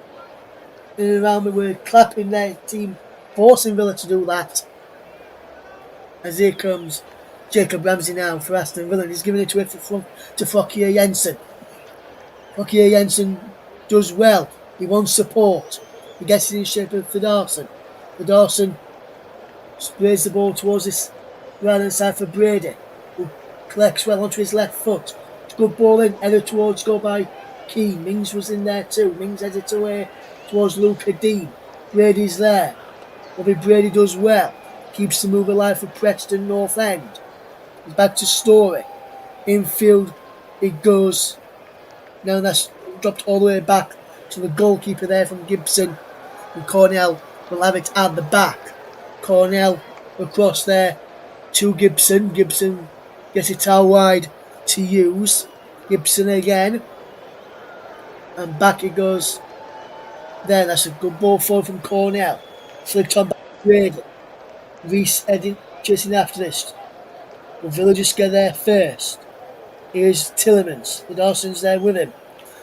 Speaker 5: in and around me were clapping their team, forcing Villa to do that. As here comes Jacob Ramsey now for Aston Villa, and he's giving it away to Fokker Jensen. Fokker Jensen does well. He wants support. He gets it in shape of Dawson. Dawson sprays the ball towards this right hand side for Brady, who collects well onto his left foot. It's a good ball in, headed towards goal by Keane. Mings was in there too. Mings heads it away towards Luca Dean. Brady's there. Bobby Brady does well. Keeps the move alive for Preston North End. He's back to Story. Infield it goes. Now that's dropped all the way back to the goalkeeper there from Gibson. And Cornell will have it at the back. Cornell across there to Gibson. Gibson gets it out wide to Hughes. Gibson again. And back it goes Then that's a good ball forward from Cornell. Flicked on by Brady. Reese heading, chasing after this. But Villa just get there first. Here's Tillemans. The Dawson's there with him.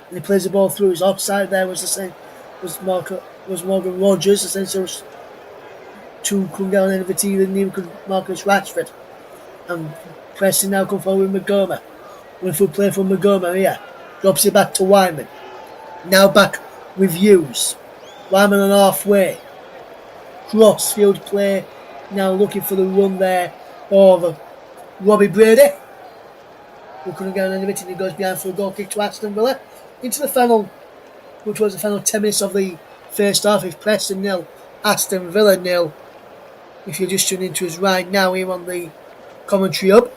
Speaker 5: And he plays the ball through. His offside there was the same. Was Morgan Rogers. Essentially was two come down end of the team and neither could Marcus Rashford. And Preston now come forward with Magoma. Wonderful play from Magoma here. Drops it back to Wyman. Now back with Hughes. Wyman on halfway. Crossfield play. Now looking for the run there of Robbie Brady. Who couldn't get on end of it and he goes behind for a goal kick to Aston Villa. Into the final, which was the final 10 minutes of the first half. It's Preston 0, Aston Villa 0. If you're just tuning into us right now here on the commentary hub.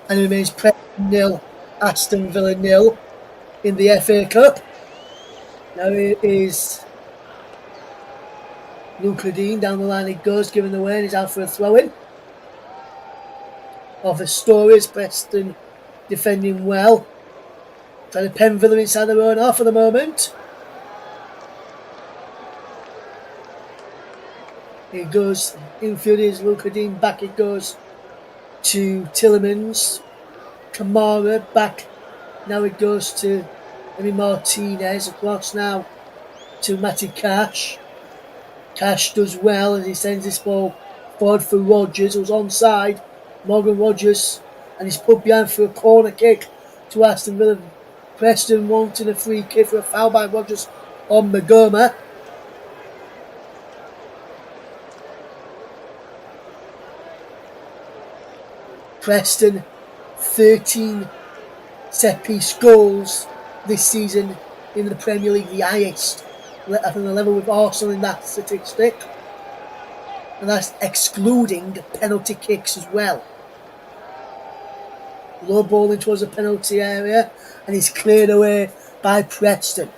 Speaker 5: And it remains Preston 0, Aston Villa 0 in the FA Cup. Now it is Luke Dean down the line. He goes, giving away, and he's out for a throw-in. Off the stories, Preston defending well. Trying to pen Villa inside their own half for the moment. It goes, infield is Luke Dean, back it goes to Tillemans. Kamara back. Now it goes to Emi Martinez. Across now to Matty Cash. Cash does well as he sends this ball forward for Rogers, who's onside. Morgan Rogers, and he's put behind for a corner kick to Aston Villa. Preston wanting a free kick for a foul by Rogers on Magoma. Preston 13 set-piece goals this season in the Premier League, the highest. I think the level with Arsenal in that statistic. And that's excluding penalty kicks as well. Low ball in towards the penalty area and it's cleared away by Preston.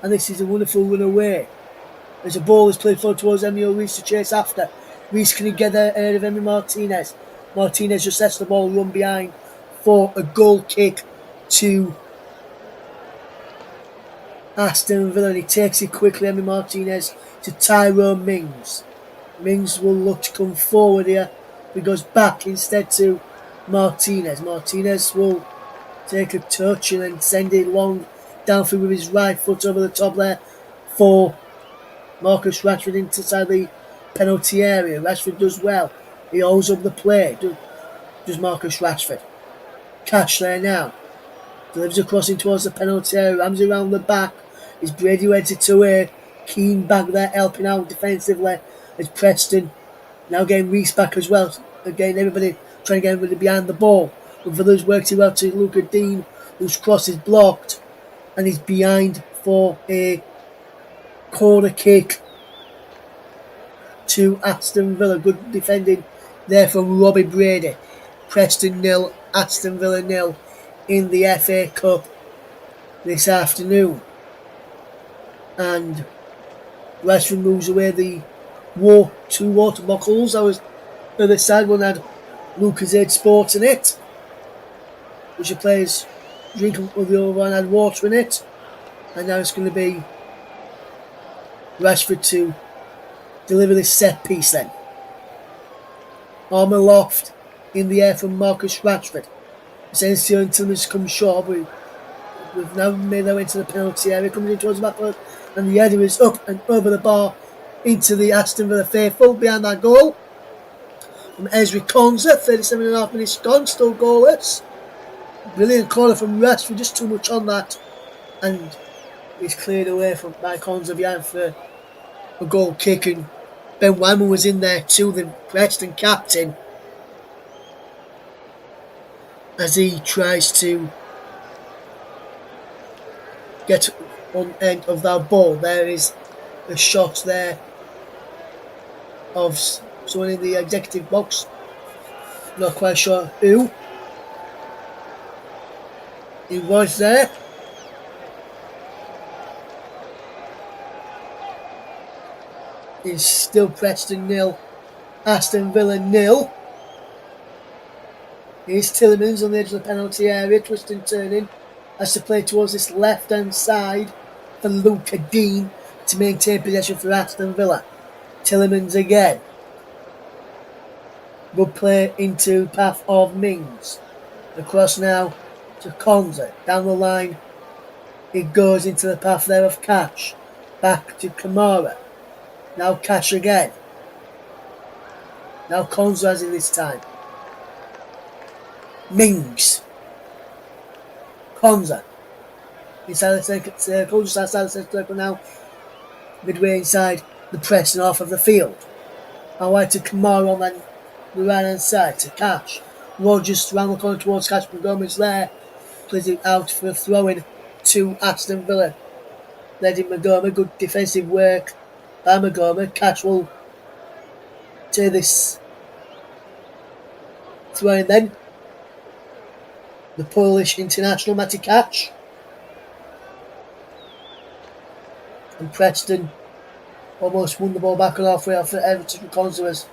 Speaker 5: And this is a wonderful run away. As a ball is played forward towards Emil Reese to chase after. Reese can get there ahead of Emi Martinez. Martinez just lets the ball run behind for a goal kick to Aston Villa. And he takes it quickly, Emi Martinez, to Tyrone Mings. Mings will look to come forward here. He goes back instead to Martinez. Martinez will take a touch and then send it long downfield with his right foot over the top there for Marcus Rashford inside the penalty area. Rashford does well. He holds up the play. Does Marcus Rashford. Cash there now. Delivers across in towards the penalty area. Rams around the back. Is Brady heads it away. Keane back there helping out defensively. As Preston now getting Reese back as well. Again, everybody trying to get everybody behind the ball. But Villa's worked it out to Luca Dean, whose cross is blocked. And he's behind for a corner kick to Aston Villa. Good defending there from Robbie Brady. Preston 0, Aston Villa 0 in the FA Cup this afternoon. And Rashford moves away the two water bottles. I was on the side, one had Lucasade Sports in it, which the players drink, with the other one had water in it. And now it's going to be Rashford to deliver this set piece then. Arm aloft in the air from Marcus Rashford. Asensio and Tillmans come short, but we've now made their way into the penalty area, coming in towards the back foot, and the header is up and over the bar into the Aston Villa faithful behind that goal. From Ezri Konza, 37.5 minutes gone, still goalless. Brilliant corner from Rashford, just too much on that, and it's cleared away by Konza behind for a goal kick, and Ben Wyman was in there too, the Preston captain, as he tries to get on end of that ball. There is a shot there of someone in the executive box, not quite sure who he was there. It's still Preston 0, Aston Villa 0. Here's Tillemans on the edge of the penalty area, twisting, turning. as to play towards this left hand side for Luca Dean to maintain possession for Aston Villa. Tillemans again. Good play into path of Mings. Across now to Konza. Down the line it goes into the path there of Cash. Back to Kamara. Now Cash again. Now Konza has it this time. Mings. Konza. Inside the second circle, just outside the second circle now. Midway inside the Preston half of the field. Now wide to Kamara on the right hand side to Cash. Rogers round the corner towards Cash. Montgomery's there. Plays it out for a throw in to Aston Villa. Led in Montgomery. Good defensive work by Montgomery. Cash will take this throw in then. The Polish international Matty Cash. And Preston almost won the ball back on halfway after Everton Konza as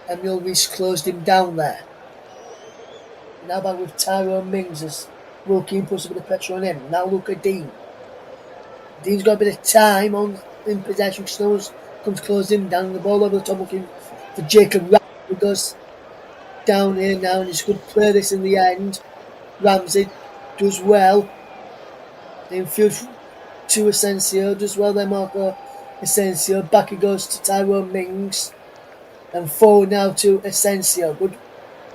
Speaker 5: Emil Rees closed him down there. Now back with Tyrone Mings as Wilkin puts a bit of pressure on him. Now look at Dean. Dean's got a bit of time in possession. Snows comes close him down the ball over the top looking for Jacob Ramsey, who goes down here now and he's going to play this in the end. Ramsey does well. Infield to Asensio, does well there Marco Asensio. Back he goes to Tyrone Mings. And forward now to Asensio. Good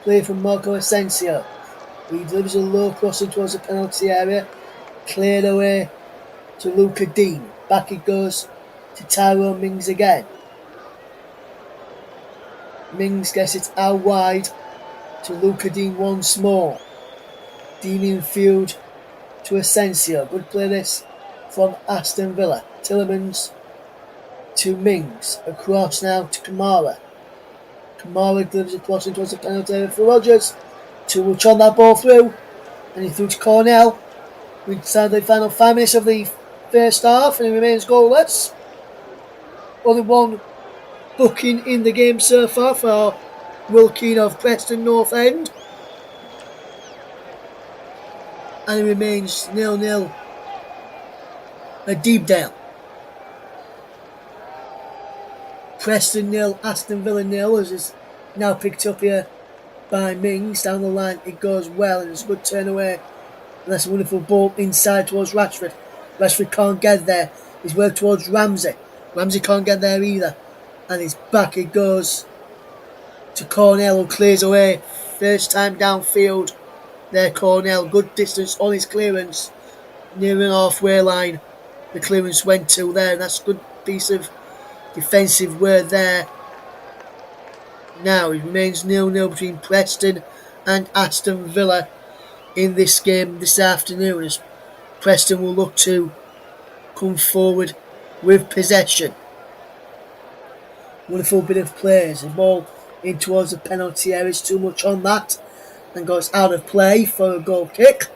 Speaker 5: play from Marco Asensio. He delivers a low crossing towards the penalty area. Cleared away to Luca Dean. Back it goes to Tyrone Mings again. Mings gets it out wide to Luca Dean once more. Dean in field to Asensio. Good play this from Aston Villa. Tillemans to Mings. Across now to Kamara. Kamara delivers a crossing towards the penalty area for Rogers. Too much on that ball through. And he threw to Cornell. Inside the final 5 minutes of the first half. And he remains goalless. Only one booking in the game so far for Wilkin of Preston North End. And it remains 0-0 at Deepdale. Preston 0, Aston Villa 0, as is now picked up here by Mings. Down the line it goes well and it's a good turn away. And that's a wonderful ball inside towards Rashford. Rashford can't get there. He's worked towards Ramsey. Ramsey can't get there either. And it's back it goes to Cornell, who clears away. First time downfield there Cornell. Good distance on his clearance. Near an halfway line the clearance went to there. And that's a good piece of defensive work there. Now it remains 0-0 between Preston and Aston Villa in this game this afternoon, as Preston will look to come forward with possession. Wonderful bit of play as the ball in towards the penalty area. It's too much on that and goes out of play for a goal kick.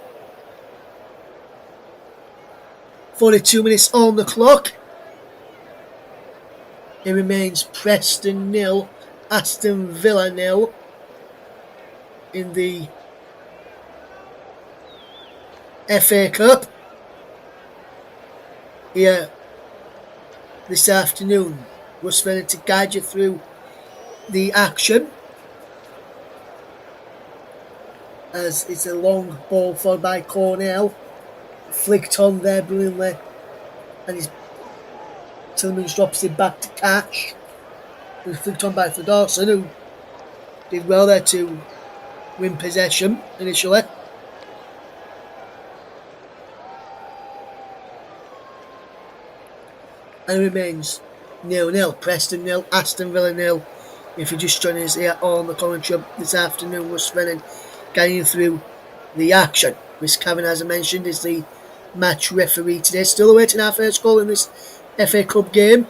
Speaker 5: 42 minutes on the clock. It remains Preston 0, Aston Villa 0 in the FA Cup here this afternoon. We're ready to guide you through the action as it's a long ball followed by Cornell, flicked on there brilliantly, and he's Tillemans drops it back to Cash. It was flicked on by Dawson, who did well there to win possession initially. And it remains 0-0. Preston 0, Aston Villa 0. If you're just joining us here on the commentary this afternoon, we're spending guiding you through the action. Chris Cavan, as I mentioned, is the match referee today. Still awaiting our first goal in this FA Cup game.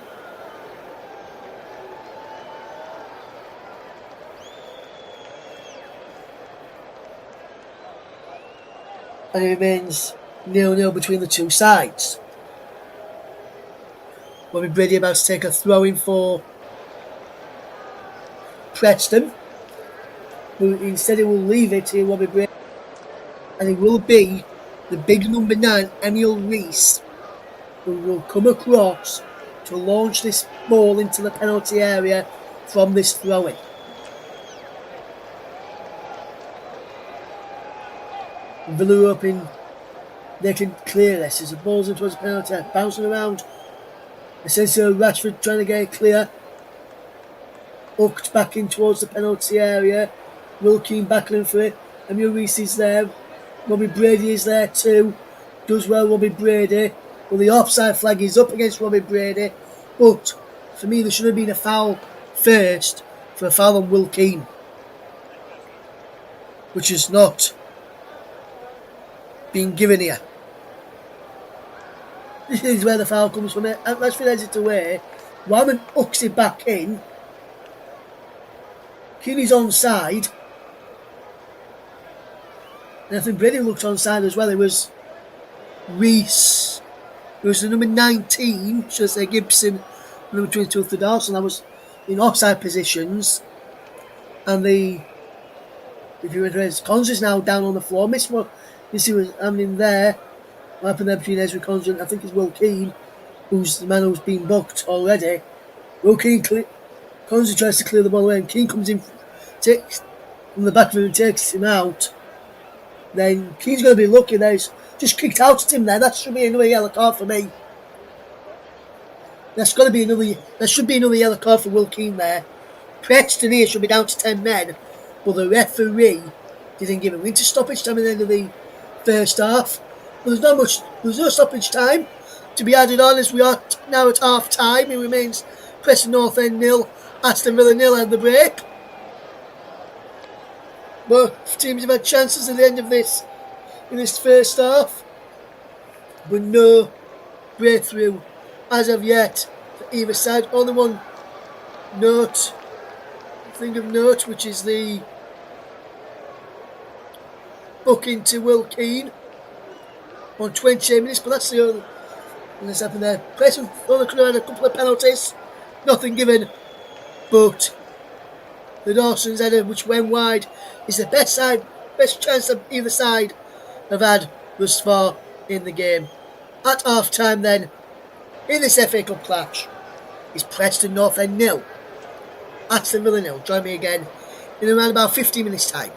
Speaker 5: And it remains 0-0 between the two sides. Bobby Brady about to take a throw in for Preston, who instead he will leave it to Bobby Brady, and it will be the big number 9, Emil Reese, who will come across to launch this ball into the penalty area from this throw-in. Villa up in, they can clear this as the ball's in towards the penalty, bouncing around. Essentially Rashford trying to get it clear. Hooked back in towards the penalty area. Wilkeen battling for it. Emil Reese is there. Robbie Brady is there too. Does well, Robbie Brady. Well, the offside flag is up against Robbie Brady. But for me, there should have been a foul first for a foul on Wilkeen, which is not being given here. This is where the foul comes from. Rashford heads it away. Wyman hooks it back in. Keane's onside. And I think Brady looked onside as well. It was Reese. It was the number 19, should I say Gibson, number 22 for Dawson. That was in offside positions. And if you realize, Cons is now down on the floor. Miss what you see what's happening there. What happened there between Ezra Cons and I think it's Will Keane, who's the man who's been booked already. Will Keane Cons tries to clear the ball away, and Keane comes in, takes from the back of him and takes him out. Then Keane's going to be lucky there. He's just kicked out at him there. That should be another yellow card for me. There should be another yellow card for Will Keane there. Preston here should be down to 10 men, but the referee didn't give him winter stoppage time at the end of the first half. There's no stoppage time to be added on as we are now at half time. It remains Preston North End 0, Aston Villa 0 at the break. Both teams have had chances at the end of this in this first half, but no breakthrough as of yet for either side. Only one thing of note, which is the booking to Will Keane on 28 minutes, but that's the only thing that's happened there. Preston only could have had a couple of penalties, nothing given, but the Dawson's header, which went wide, is the best chance that either side have had thus far in the game. At half time then, in this FA Cup clash, is Preston North End 0, Aston Villa 0. Join me again in around about 15 minutes time.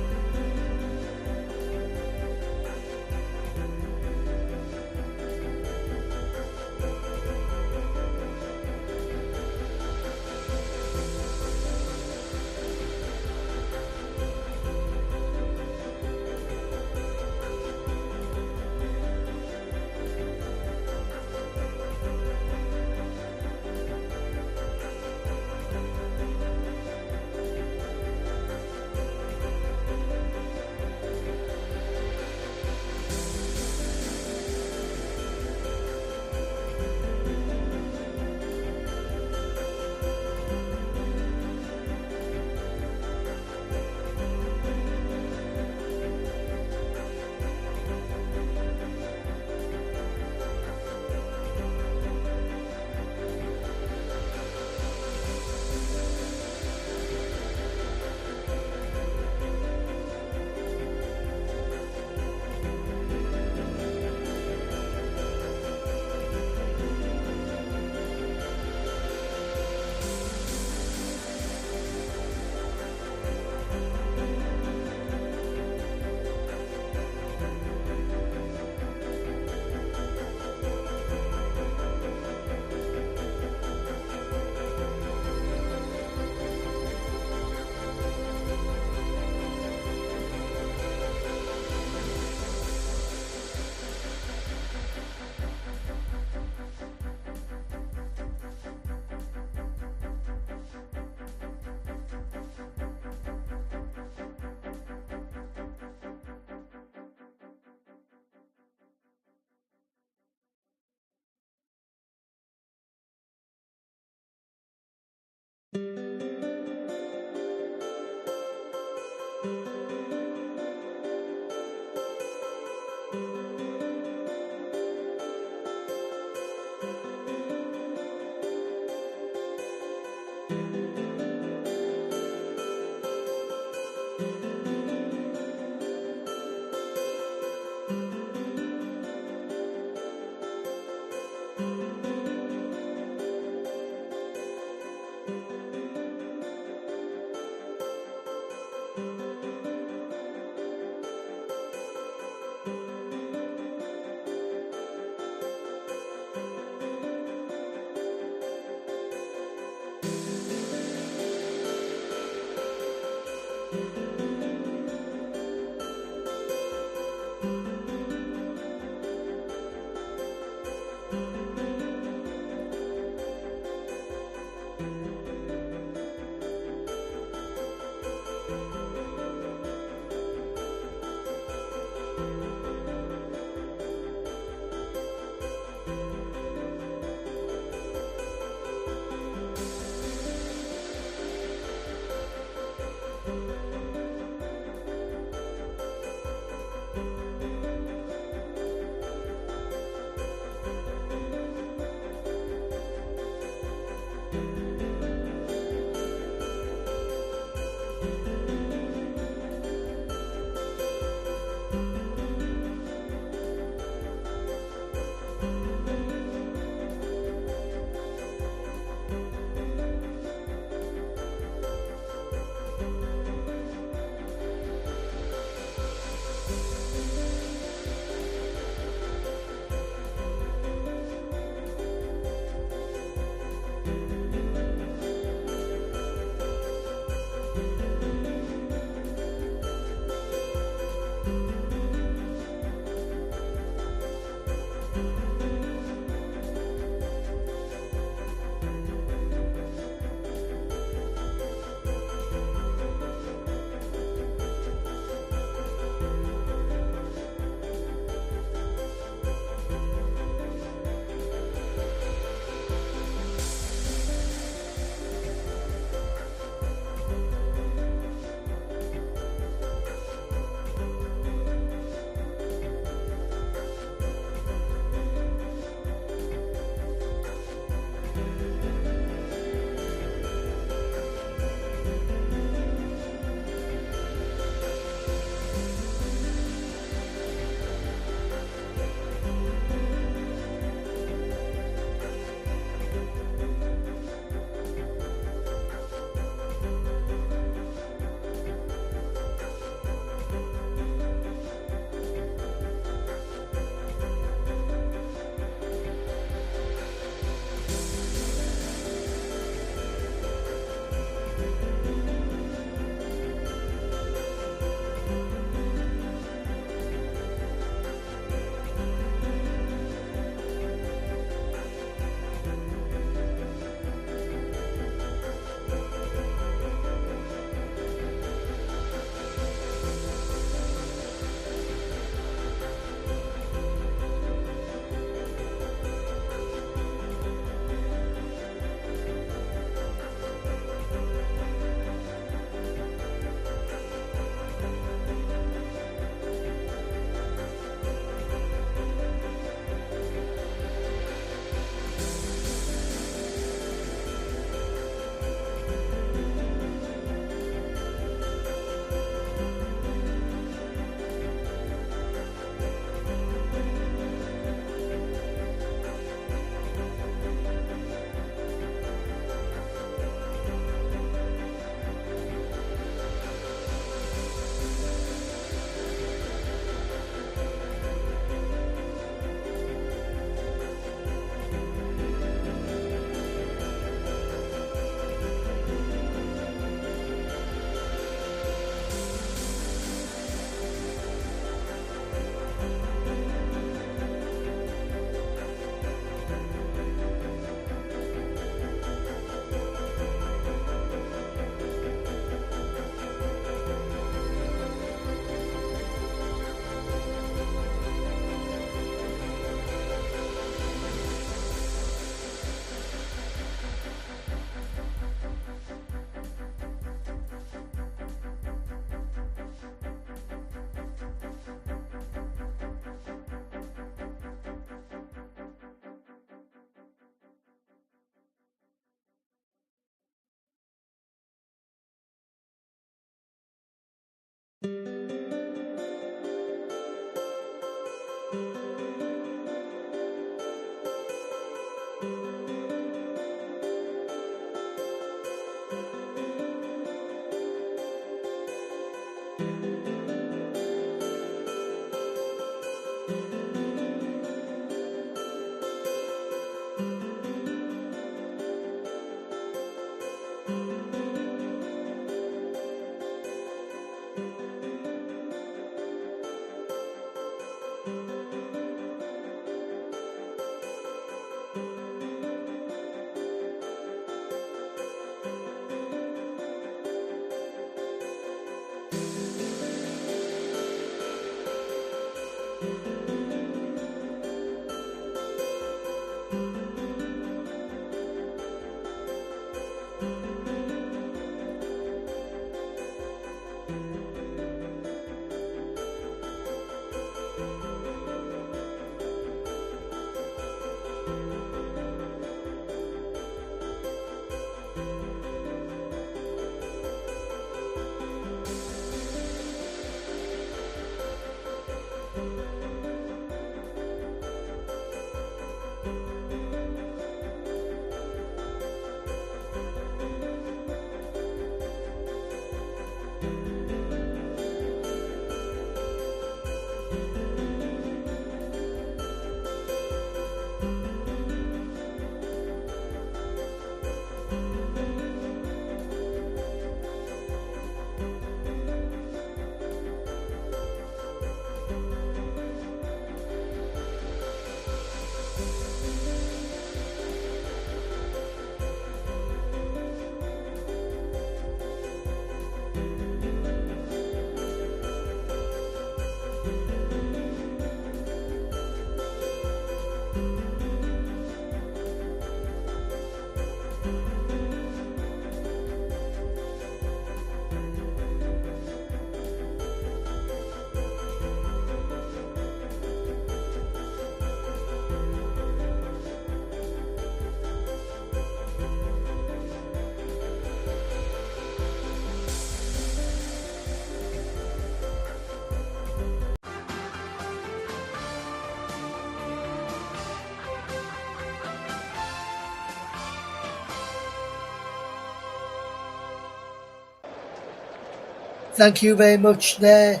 Speaker 5: Thank you very much there,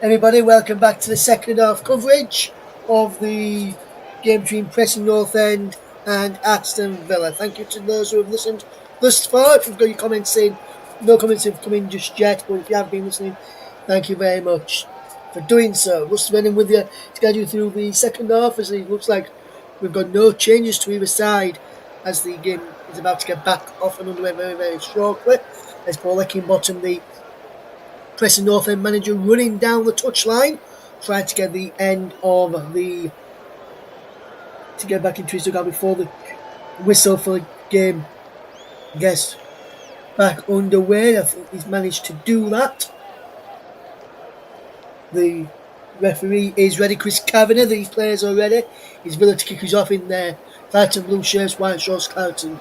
Speaker 5: everybody. Welcome back to the second half coverage of the game between Preston North End and Aston Villa. Thank you to those who have listened thus far. If you've got your comments in, no comments have come in just yet, but if you have been listening, thank you very much for doing so. Russ Venning with you to guide you through the second half, as it looks like we've got no changes to either side as the game is about to get back off and underway very, very shortly. As Paul Eckingbottom, the Preston North End manager, running down the touchline, trying to get the end of to get back into his dugout before the whistle for the game gets back underway. I think he's managed to do that. The referee is ready, Chris Kavanagh. These players are ready. He's Villa to kick us off in their claret and blue shirts, white shorts, claret and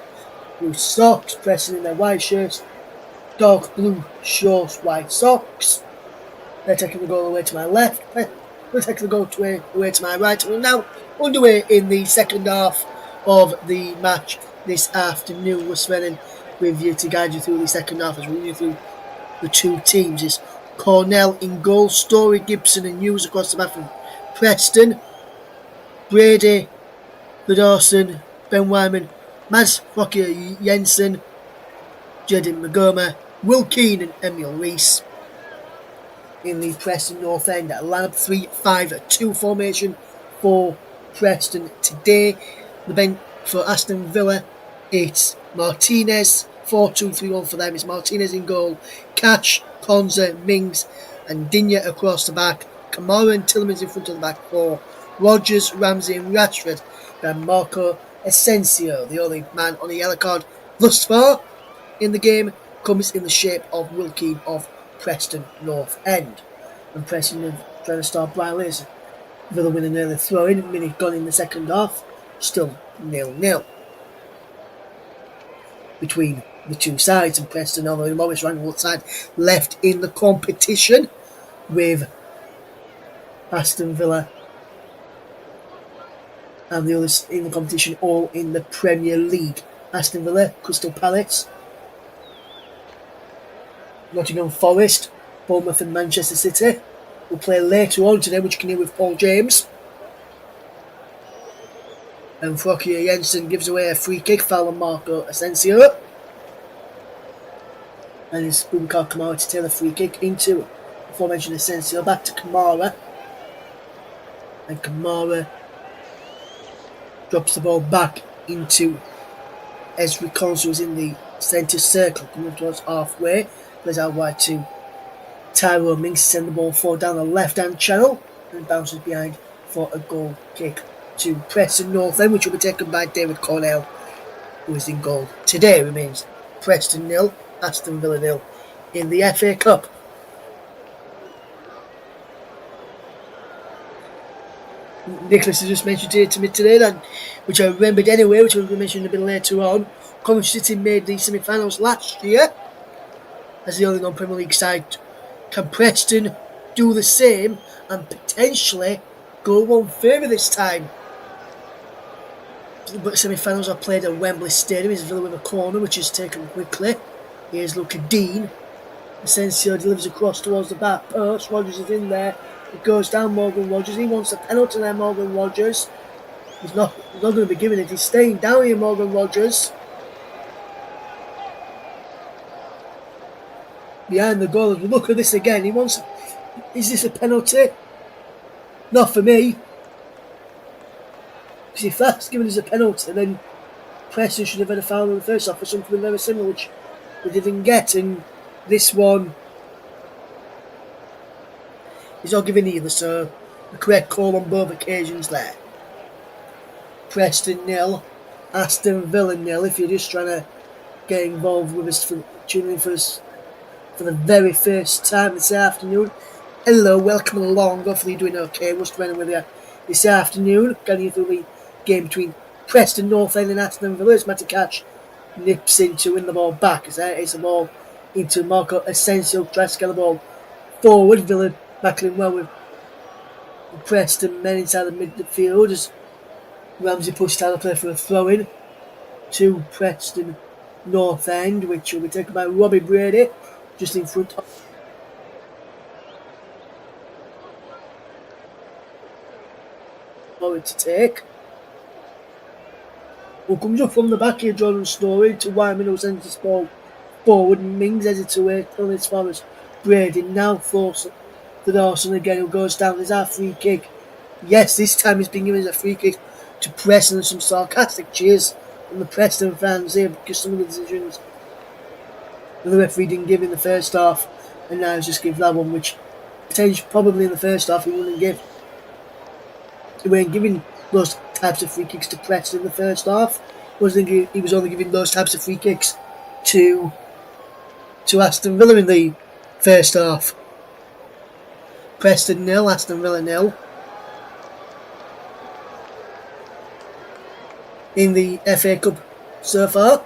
Speaker 5: blue socks. Preston in their white shirts, dark blue shorts, white socks. They're taking the goal away to my left. We're taking the goal away to my right. We're now underway in the second half of the match this afternoon. We're spending with you to guide you through the second half as we run through the two teams. It's Cornell in goal, Story, Gibson and Hughes across the back from Preston. Brady, Dawson, Ben Wyman, Mads Fokker Jensen, Jaden Magoma, Will Keane and Emil Rees. In the Preston North End, a lineup 3-5-2 formation for Preston today. The bench for Aston Villa, it's Martinez. 4-2-3-1 for them. It's Martinez in goal, Catch, Konza, Mings and Digne across the back. Kamara and Tillman's in front of the back four. Rogers, Ramsey and Rashford. Then Marco Asensio, the only man on a yellow card thus far in the game, comes in the shape of Will Keane of Preston North End. And Preston are trying to start Brian Lewis. Villa win an early throw-in, a minute gone in the second half. Still 0-0 between the two sides, and Preston are the lowest ranked side left in the competition, with Aston Villa and the others in the competition all in the Premier League. Aston Villa, Crystal Palace, Nottingham Forest, Bournemouth and Manchester City will play later on today, which you can hear with Paul James. And Frokia Jensen gives away a free kick, foul on Marco Asensio. And it's Boubacar Kamara to take the free kick into aforementioned Asensio, back to Kamara. And Kamara drops the ball back into Ezri Konsa, who's in the centre circle, coming towards halfway. Plays out wide to Tyrone Mings to send the ball forward down the left-hand channel and bounces behind for a goal kick to Preston North End, which will be taken by David Cornell, who is in goal. Today remains Preston 0, Aston Villa 0 in the FA Cup. Nicholas has just mentioned here to me today, that, which I remembered anyway, which will be mentioned a bit later on. Coventry City made the semi-finals last year as the only non-Premier League side. Can Preston do the same and potentially go one further this time? But semi-finals are played at Wembley Stadium. It's Villa with a corner, which is taken quickly. Here's Luca Dean. Asensio delivers across towards the back post. Rodgers is in there. It goes down Morgan Rodgers. He wants a penalty there, Morgan Rodgers. He's not going to be giving it. He's staying down here, Morgan Rodgers. Behind the goal, as we look at this again, he wants... Is this a penalty? Not for me. Because if that's given as a penalty, then Preston should have had a foul on the first half or something very similar, which they didn't get. And this one is not given either, so the correct call on both occasions there. Preston 0, Aston Villa 0. If you're just trying to get involved with us, tuning in for us for the very first time this afternoon, hello, welcome along. Hopefully you're doing okay. What's going on with you this afternoon? Getting you through the game between Preston North End and Aston Villa. As Matty Catch nips in to win the ball back. As there is the ball into Marco Asensio, tries to get the ball forward. Villa battling well with Preston men inside the midfield as Ramsey pushed out the play for a throw-in to Preston North End, which will be taken by Robbie Brady, just in front of to take. Who comes up from the back here, Jordan Story to Wyman, who sends this ball forward. Mings heads it away on as far as Brady. Now force to Dawson again, who goes down. There's our free kick. Yes, this time it's been given as a free kick to Preston, and some sarcastic cheers from the Preston fans here because some of the decisions the referee didn't give in the first half, and now he's just give that one, which potentially probably in the first half he wouldn't give. He weren't giving those types of free kicks to Preston in the first half. He was only giving those types of free kicks to Aston Villa in the first half. Preston 0, Aston Villa 0. In the FA Cup so far.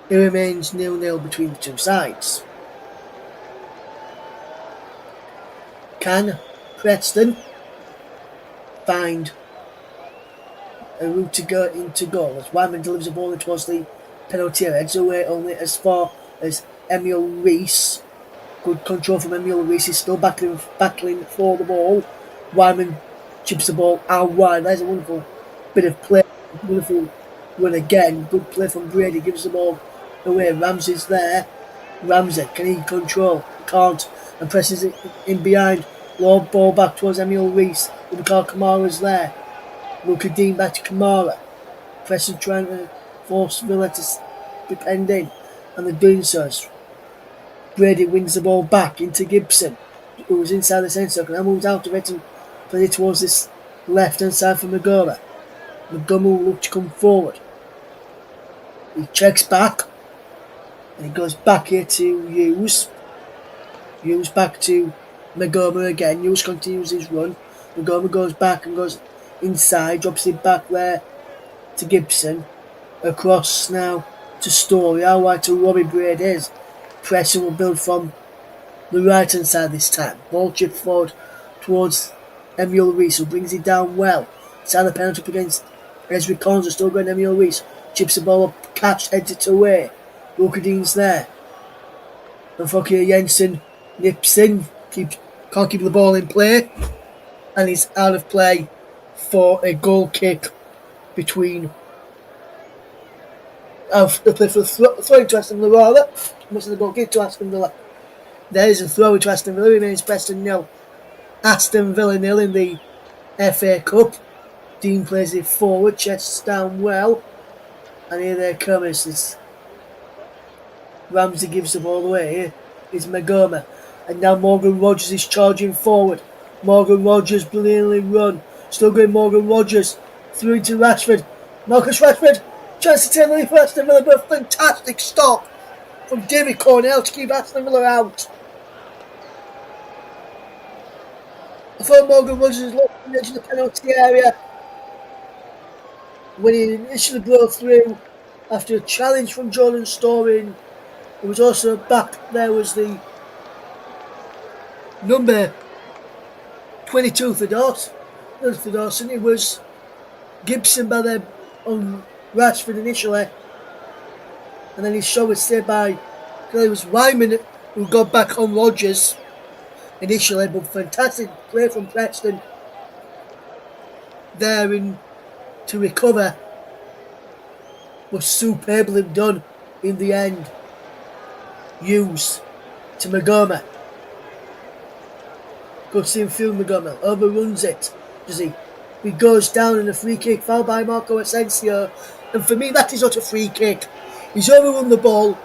Speaker 5: It remains 0-0 between the two sides. Can Preston find a route to go into goal as Wyman delivers the ball towards the penalty area, heads away only as far as Emil Rees. Good control from Emil Rees. He's still battling for the ball. Wyman chips the ball out wide. There's a wonderful bit of play. Wonderful run again. Good play from Brady. Gives the ball away. Ramsey's there. Ramsey, can he control? Can't. And presses it in behind. Low ball back towards Emil Rees. Boubacar Kamara's there. Luca Dean back to Kamara. Preston trying to force Villa to be penned in, and they're doing so. Brady wins the ball back into Gibson, who was inside the centre circle. Now moves out of it and plays it towards this left hand side for Magoma. Magoma will look to come forward. He checks back, and he goes back here to Hughes. Hughes back to Magoma again. Hughes continues his run. Magoma goes back and goes inside, drops it back there to Gibson. Across now to Story. How wide to Robbie Brady is. Preston will build from the right hand side this time. Ball chip forward towards Emil Reese, who brings it down well. It's had a penalty up against Ezri Collins, still going Emil Reese. Chips the ball up, catch, heads it away. Luca Dean's there. And Fokia Jensen nips in, can't keep the ball in play, and he's out of play for a goal kick between. The play for throwing to Aston Villa, rather. Much of the goal kick to Aston Villa. There is a throw to Aston Villa, remains Preston 0. Aston Villa 0 in the FA Cup. Dean plays it forward, chests down well, and here they come. It's Ramsey gives the ball away. Here is Magoma, and now Morgan Rogers is charging forward. Morgan Rogers brilliantly run, still going Morgan Rogers through to Rashford. Marcus Rashford, chance to take the lead for Aston Villa, but a fantastic stop from David Cornell to keep Aston Villa out. I thought Morgan Rogers was looking into the penalty area when he initially broke through after a challenge from Jordan Storing. It was also back there was the number 22 for Dawson. It was Gibson by there on Rashford initially, and then his shot was saved by, it was Wyman who got back on Rogers initially, but fantastic play from Preston there to recover was superbly done in the end. Hughes to Magoma. Good seeing Phil Magoma. Overruns it. Does he? He goes down in a free kick, fouled by Marco Asensio. And for me, that is not a free kick. He's overrun the ball.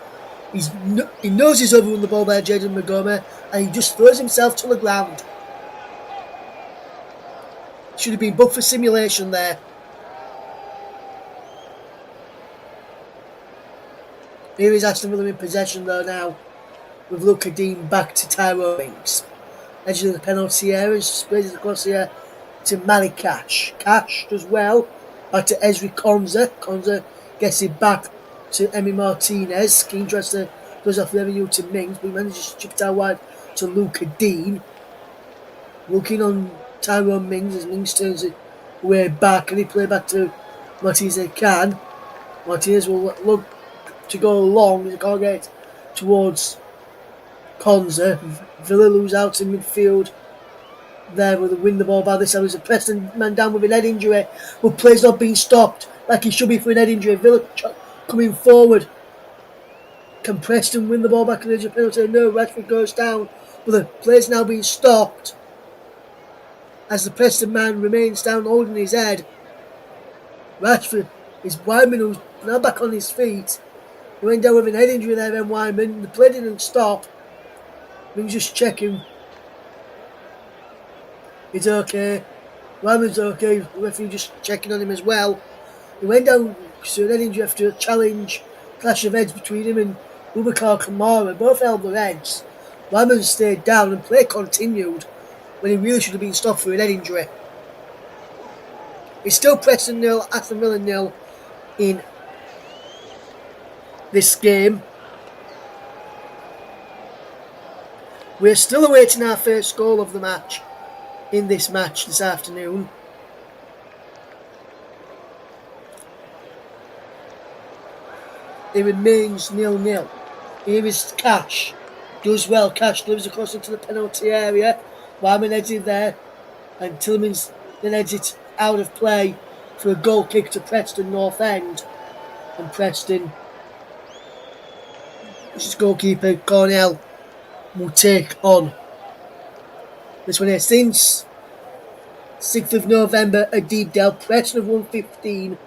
Speaker 5: He knows he's overrun the ball by Jaden Magoma, and he just throws himself to the ground. Should have been booked for simulation there. Here is Aston Villa in possession though now, with Luca Dean back to Tyrone Mings. Edge of the penalty area, spreads it across here to Malik Cash. Cash does well, back to Ezri Konza. Konza gets it back to Emi Martinez. Keen tries to goes off revenue to Mings, but he manages to chip it out wide to Luca Dean. Looking on Tyrone Mings as Mings turns it way back, and he play back to Martinez they can. Martinez will look to go long, he can't get towards Konza. Villa lose out in midfield there with the win the ball by this time. There's a Preston man down with an head injury, but play's not being stopped like he should be for an head injury. Villa coming forward. Can Preston win the ball back in the penalty? No, Rashford goes down, but the play's now being stopped as the Preston man remains down holding his head. Rashford is Wyman, who's now back on his feet. He went down with an head injury there, then Wyman. The play didn't stop. We can just check him. He's okay. Wyman's okay. The referee just checking on him as well. He went down to an head injury after a challenge, clash of heads between him and Boubacar Kamara. Both held their heads. Wyman stayed down and play continued when he really should have been stopped for an head injury. It's still Preston 0, Aston Villa 0 in this game. We're still awaiting our first goal of the match in this match this afternoon. It remains 0-0. Here is Cash. Does well. Cash delivers across into the penalty area. Wyman heads it there, and Tillman's then heads it out of play for a goal kick to Preston North End. And Preston, this is goalkeeper Cornell, will take on this one here. Since 6th of November at Deepdale, Preston have won 15.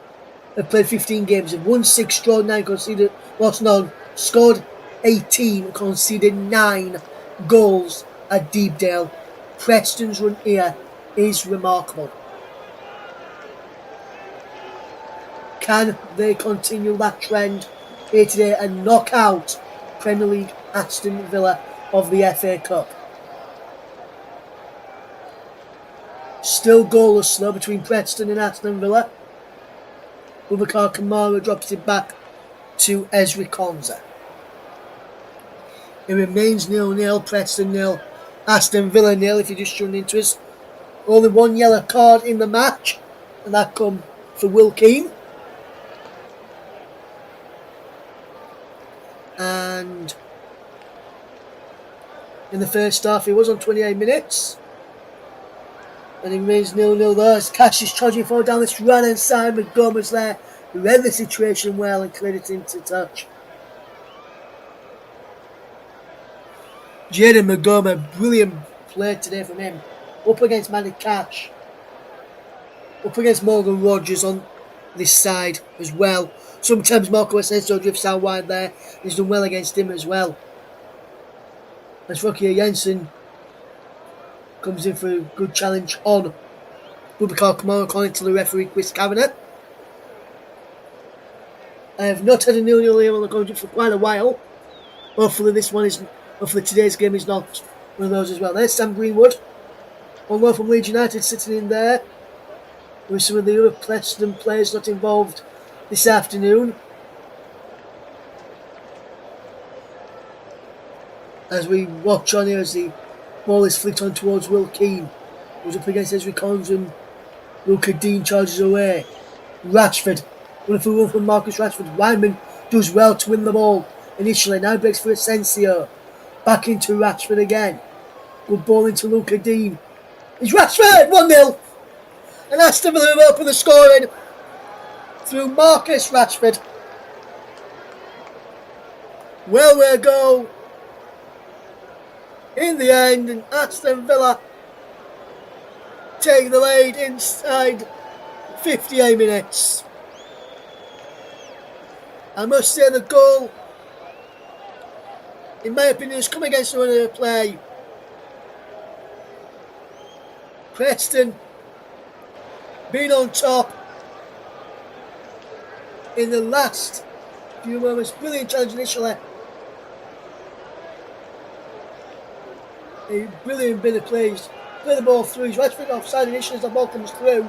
Speaker 5: Have played 15 games. Have won 6, drawn 9, conceded, lost none, scored 18, conceded 9 goals at Deepdale. Preston's run here is remarkable. Can they continue that trend here today and knock out Premier League Aston Villa of the FA Cup? Still goalless though between Preston and Aston Villa. Boubacar Kamara drops it back to Ezri Konza. It remains 0-0, Preston 0, Aston Villa 0 if you just tuned into us. Only one yellow card in the match, and that come for Will Keane. And in the first half, he was on 28 minutes. And it remains 0-0 there as Cash is charging forward down this right-hand side. Montgomery's there. He read the situation well and cleared it into touch. Jaden Montgomery, brilliant play today from him. Up against Manny Cash. Up against Morgan Rogers on this side as well. Sometimes Marco Asensio drifts out wide there. He's done well against him as well. As Rocky Jensen comes in for a good challenge on Bubakar Kamara, according to the referee Chris Kavanagh. I have not had a 0-0 here on the country for quite a while. Hopefully today's game is not one of those as well. There's Sam Greenwood, on loan from Leeds United, sitting in there with some of the other Preston players not involved this afternoon. As we watch on here as the ball is flicked on towards Will Keane, who's up against Ezri Collins, and Luca Dean charges away. Rashford, wonderful run from Marcus Rashford. Wyman does well to win the ball initially, now breaks for Asensio. Back into Rashford again. Good ball into Luca Dean. It's Rashford! 1-0! And Aston Villa open the scoring through Marcus Rashford. Well, we'll go in the end, and Aston Villa take the lead inside 58 minutes. I must say the goal, in my opinion, has come against the run of the play. Preston being on top in the last few moments. Brilliant challenge initially. A brilliant bit of plays. Play the ball through. He's Rashford offside initially as the ball comes through.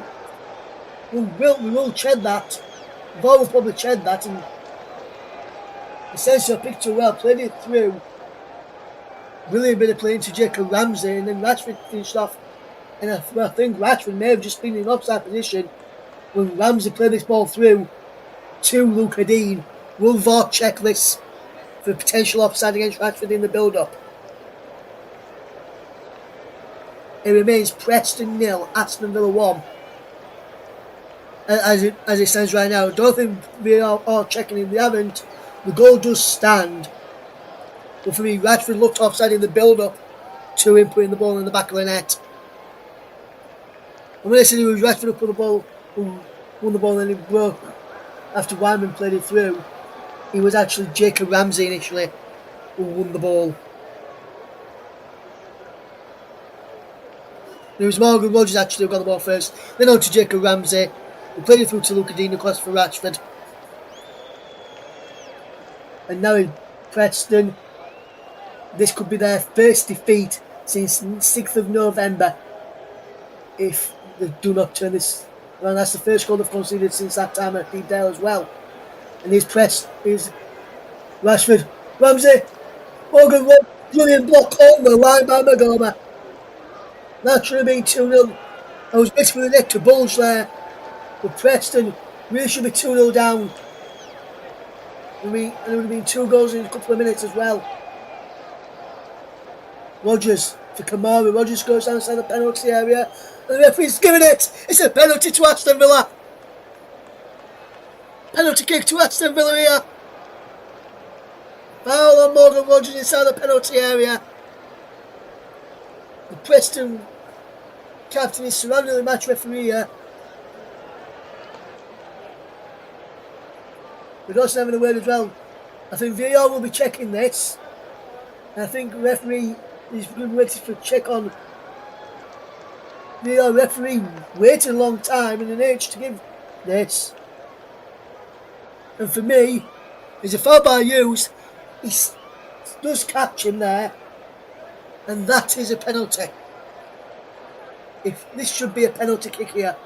Speaker 5: We will tread that. The ball will probably tread that, and Asensio picked it well, played it through. Brilliant bit of play into Jacob Ramsey, and then Rashford finished off. And I think Rashford may have just been in offside position when Ramsey played this ball through to Luca Dean. Will VAR check this for potential offside against Rashford in the build-up? It remains Preston 0, Aston Villa 1. As it stands right now, I don't think we are checking in. They haven't. The goal does stand. But for me, Rashford looked offside in the build-up to him putting the ball in the back of the net. And when I said it was Rashford who put the ball, who won the ball and it broke after Wyman played it through, it was actually Jacob Ramsey initially who won the ball. It was Morgan Rogers actually who got the ball first, then on to Jacob Ramsey, who played it through to Luca Dean across for Rashford. And now in Preston, this could be their first defeat since 6th of November if they do not turn this around. That's the first goal they've conceded since that time at Deepdale as well. And his press is Rashford, Ramsey, Morgan Rogers, brilliant block on the line by Montgomery. That should have been 2-0. I was waiting for the neck to bulge there. But Preston really should be 2-0 down. And it would have been 2 goals in a couple of minutes as well. Rogers for Kamara. Rogers goes down inside the penalty area. And the referee's giving it. It's a penalty to Aston Villa. Penalty kick to Aston Villa here. Foul on Morgan Rogers inside the penalty area. The Preston captain is surrounding the match referee here. We're also having a word as well. I think VAR will be checking this. And I think the referee is waiting for a check on VAR. Referee waited a long time in an age to give this. And for me, there's a foul by Hughes. He does catch him there. And that is a penalty. If this should be a penalty kick here.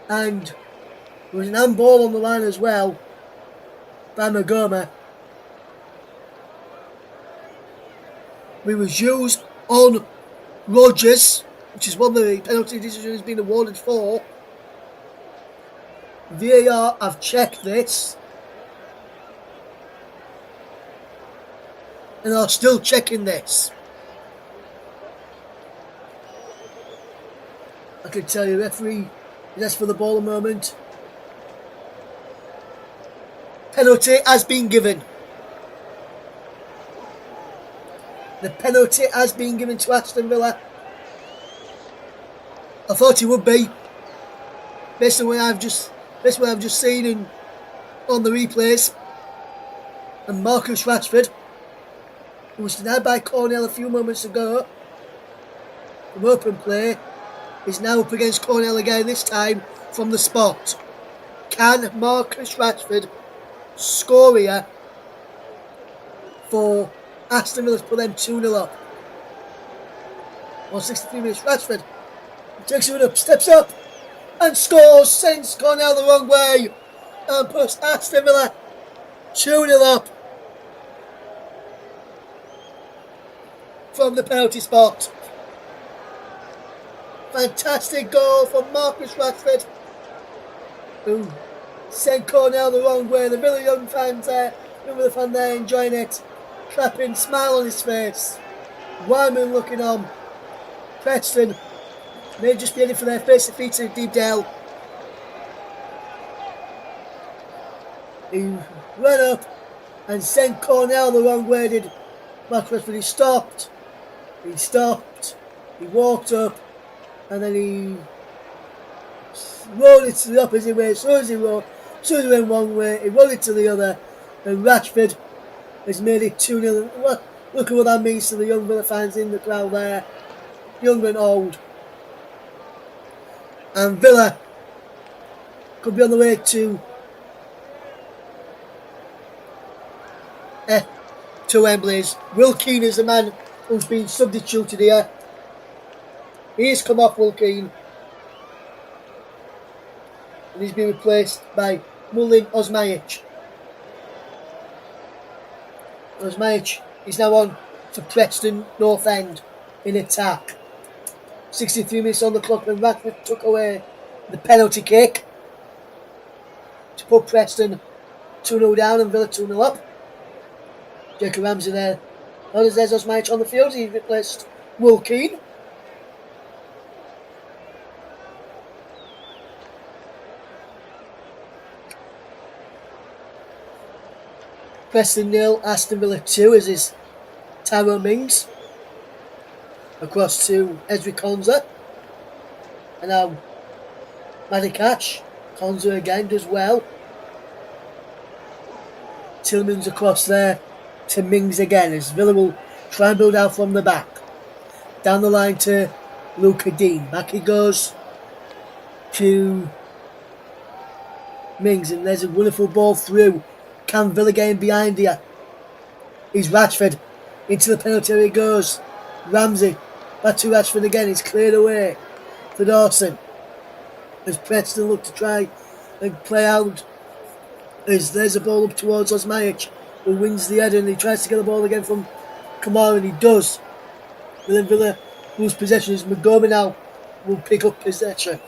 Speaker 5: And there was an handball on the line as well by Montgomery. We was used on Rogers, which is one the penalty decision has been awarded for. VAR have checked this and are still checking this. I can tell you, referee is asked for the ball a moment. Penalty has been given. The penalty has been given to Aston Villa. I thought it would be, based on what I've just seen on the replays. And Marcus Rashford, who was denied by Cornell a few moments ago from open play, is now up against Cornell again, this time from the spot. Can Marcus Rashford score here for Aston Villa to put them 2-0 up? 163 minutes. Rashford takes it up, steps up and scores, sends Cornell the wrong way and puts Aston Villa 2-0 up from the penalty spot. Fantastic goal from Marcus Rashford, who sent Cornell the wrong way. The Villa young fans there, Villa fan there enjoying it, clapping, smile on his face. Wyman looking on. Preston may just be heading for their first defeat at Deepdale. He ran up and sent Cornell the wrong way, did Marcus Rashford. He stopped, he walked up, and then he rolled it to the opposite way. As soon as he went one way, he rolled it to the other, and Rashford has made it 2-0. Look at what that means to the young Villa fans in the crowd there, young and old. And Villa could be on the way to Wembley's. Will Keane is the man who's been substituted here. He's come off, Will Keane, and he's been replaced by Mullin Osmajic. Osmajic is now on to Preston North End in attack. 63 minutes on the clock when Rashford took away the penalty kick to put Preston 2-0 down and Villa 2-0 up. Jacob Ramsey there. Notice there's Osmajic on the field. He's replaced Will Keane. Preston 0, Aston Villa 2 as is Tyrone Mings. Across to Ezri Konza. And now Matty Cash. Konza again does well. Tillman's across there to Mings again as Villa will try and build out from the back. Down the line to Luca Dean. Back he goes to Mings, and there's a wonderful ball through. Can Villa get in behind here? He's Rashford. Into the penalty area he goes. Ramsey. Back to Rashford again. He's cleared away for Dawson. As Preston look to try and play out. As there's a ball up towards Osmajic, who wins the header, and he tries to get the ball again from Kamara, and he does. But then Villa lose possession as Magoma now will pick up possession.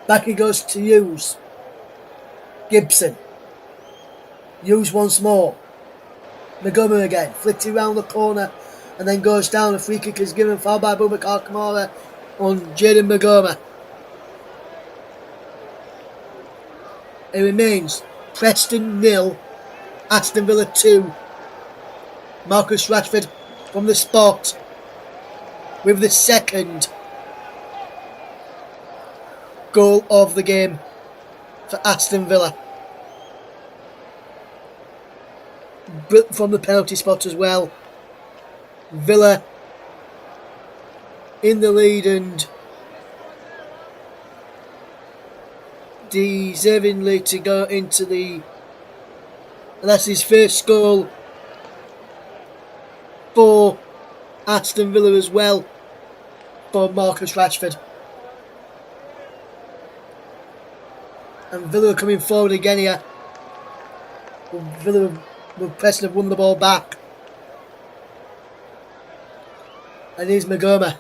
Speaker 5: Back he goes to Hughes. Gibson. Hughes once more. Magoma again. Flicked it round the corner and then goes down. A free kick is given, foul by Boubacar Kamara on Jaden Magoma. It remains Preston 0, Aston Villa 2. Marcus Rashford from the spot with the second goal of the game for Aston Villa. But from the penalty spot as well. Villa in the lead and deservingly to go into the... And that's his first goal for Aston Villa as well, for Marcus Rashford. And Villa are coming forward again here. Villa will Preston have won the ball back. And here's Magoma.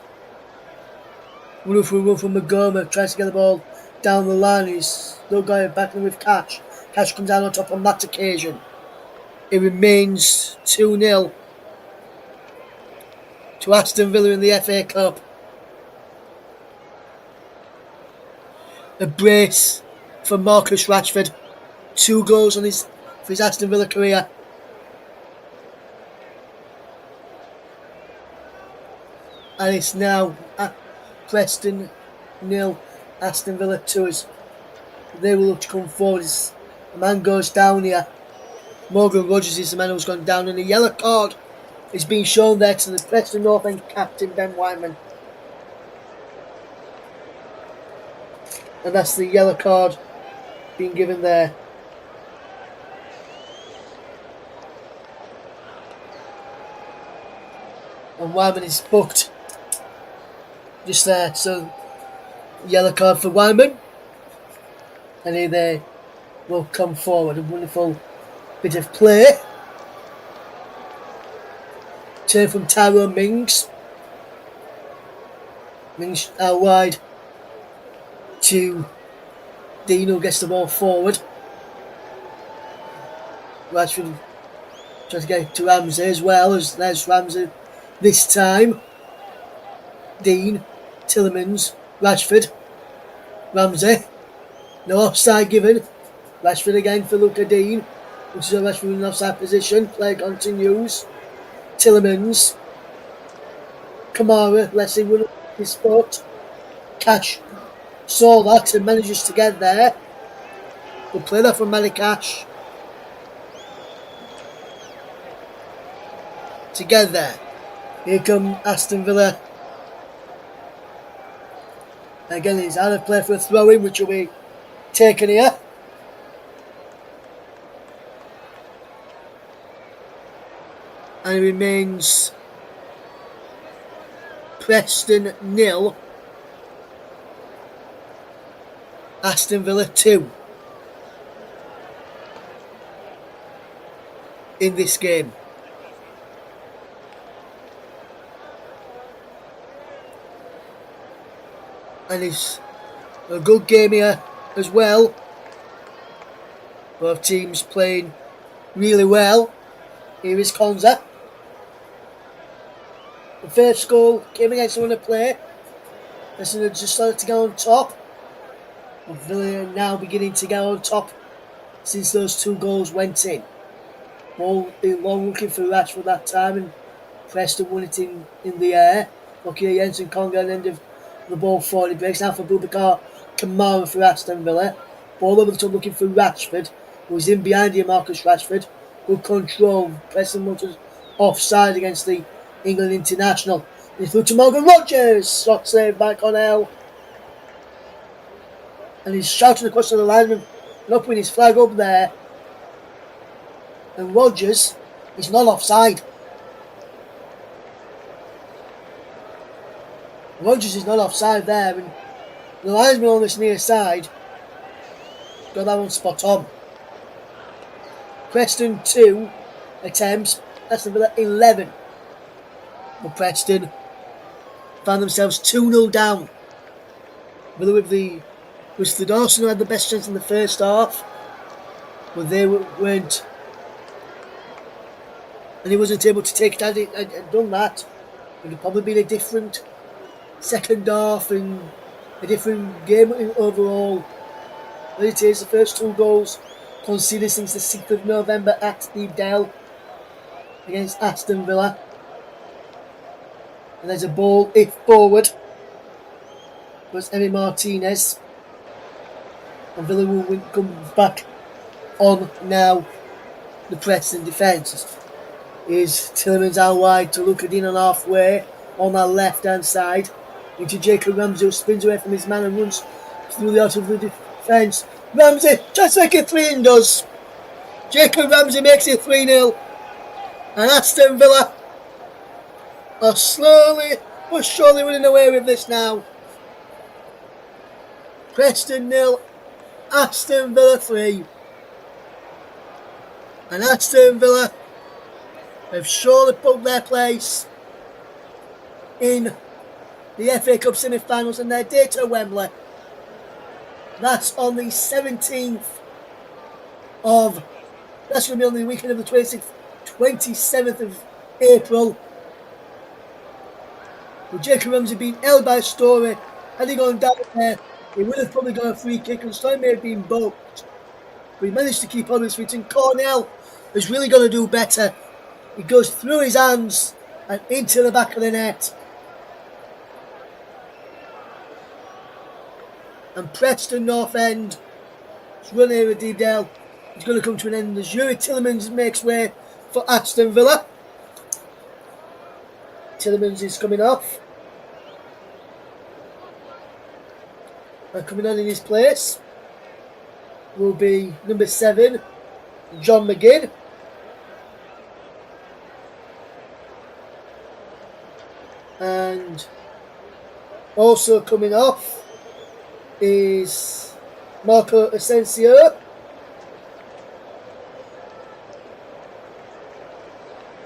Speaker 5: Run from Magoma. Tries to get the ball down the line. He's still going back in with Cash. Cash comes out on top on that occasion. It remains 2-0 to Aston Villa in the FA Cup. A brace for Marcus Rashford. 2 goals for his Aston Villa career. And it's now at Preston 0, Aston Villa 2. As they will look to come forward. As the man goes down here. Morgan Rogers is the man who's gone down, and a yellow card is being shown there to the Preston North End captain, Ben Whiteman. And that's the yellow card being given there. And Wyman is booked just there. So, yellow card for Wyman. And here they will come forward. A wonderful bit of play. Turn from Tyrone Mings. Mings out wide to Dean, who gets the ball forward. Rashford tries to get it to Ramsey as well. As there's Ramsey this time. Dean, Tillemans, Rashford, Ramsey. No offside given. Rashford again for Luca Dean. Which is a Rashford in an offside position. Play continues. Tillemans. Kamara lets him run his spot. Cash saw that and manages to get there. Good play there from Matty Cash. To get there. Here come Aston Villa. Again, it's out of play for a throw in, which will be taken here. And it remains Preston 0, Aston Villa 2 in this game. And it's a good game here as well. Both teams playing really well. Here is Konza. The first goal came against the winner play. Preston had just started to go on top. And Villa are now beginning to get on top since those 2 goals went in. Ball long looking for Rashford that time, and Preston won it in the air. Looking at Jensen Konga at the end of the ball forward. It breaks now for Boubacar Kamara for Aston Villa. Ball over the top looking for Rashford, who's in behind here, Marcus Rashford. Good control. Preston was offside against the England international. He's through to Morgan Rogers. Shot saved by Connell. And he's shouting across to the lineman and up with his flag up there. And Rogers is not offside. Rogers is not offside there, and the linesman on this near side got that one spot on. Preston 2 attempts, Aston Villa 11. But Preston found themselves 2-0 down. Villa with the Dawson who had the best chance in the first half, but they weren't, and he wasn't able to take it and done that. It would have probably been a different second half and a different game overall. But it is the first 2 goals conceded since the 6th of November at Deepdale against Aston Villa. And there's a ball if forward. But it's Emi Martinez. And Villa will come back on now the Preston defence. Is Tillemans out wide to look at in on halfway on that left hand side into Jacob Ramsey, who spins away from his man and runs through the out of the defence. Ramsey tries to make it 3 and does. Jacob Ramsey makes it 3-0. And Aston Villa are slowly but surely running away with this now. Preston 0, Aston Villa 3. And Aston Villa have surely put their place in the FA Cup semi-finals and their day to Wembley. That's on the 17th of... That's going to be on the weekend of the 27th of April. With Jacob Ramsey being held by Story, had he gone down there, he would have probably got a free kick and Story may have been booked. But he managed to keep on his feet, and Cornell is really going to do better. He goes through his hands and into the back of the net. And Preston North End is run here at Deepdale. It's going to come to an end as Yuri Tillemans makes way for Aston Villa. Tillemans is coming off. And coming on in his place will be number 7, John McGinn. And also coming off is Marco Asensio.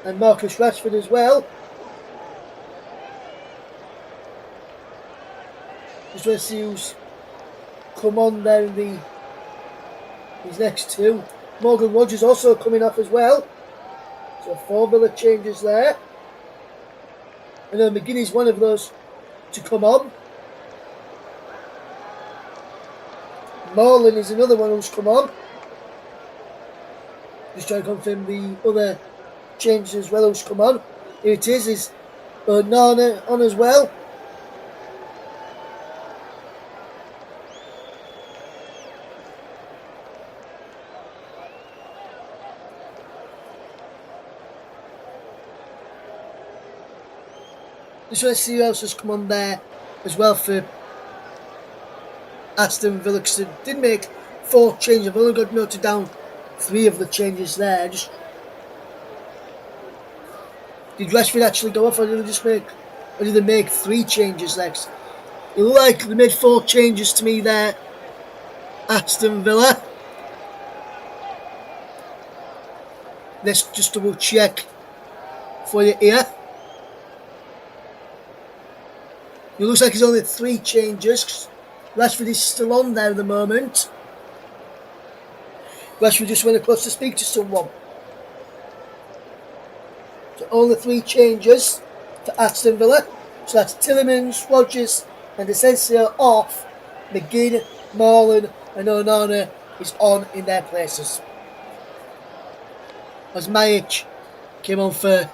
Speaker 5: And Marcus Rashford as well. Just want to see who's come on there in these next two. Morgan Rogers also coming off as well. So 4 Villa changes there. And then McGinn one of those to come on. Marlon is another one who's come on. Just trying to confirm the other changes as well who's come on. Here it is Nana on as well. Just want to see who else has come on there as well for Aston Villa, because they did make 4 changes. I've only got noted down 3 of the changes there. Just did Rashford actually go off, or did they make 3 changes next? It looked like they made 4 changes to me there. Aston Villa. Let's just double check for you here. It looks like there's only 3 changes. Rashford is still on there at the moment. Rashford just went across to speak to someone. So only 3 changes for Aston Villa. So that's Tillemans, Rogers and Asensio off. McGinn, Marlon and Onana is on in their places. As Majic came on for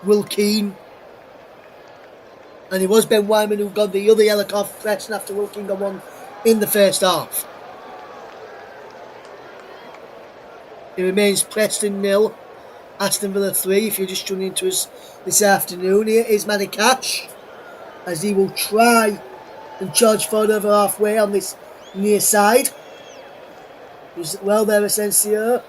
Speaker 5: Will Keane. And it was Ben Wyman who got the other yellow card for Preston after Wilkin got one in the first half. It remains Preston 0, Aston Villa 3. If you're just tuning into us this afternoon, here is Matty Cash as he will try and charge forward over halfway on this near side. He's well there, Asensio.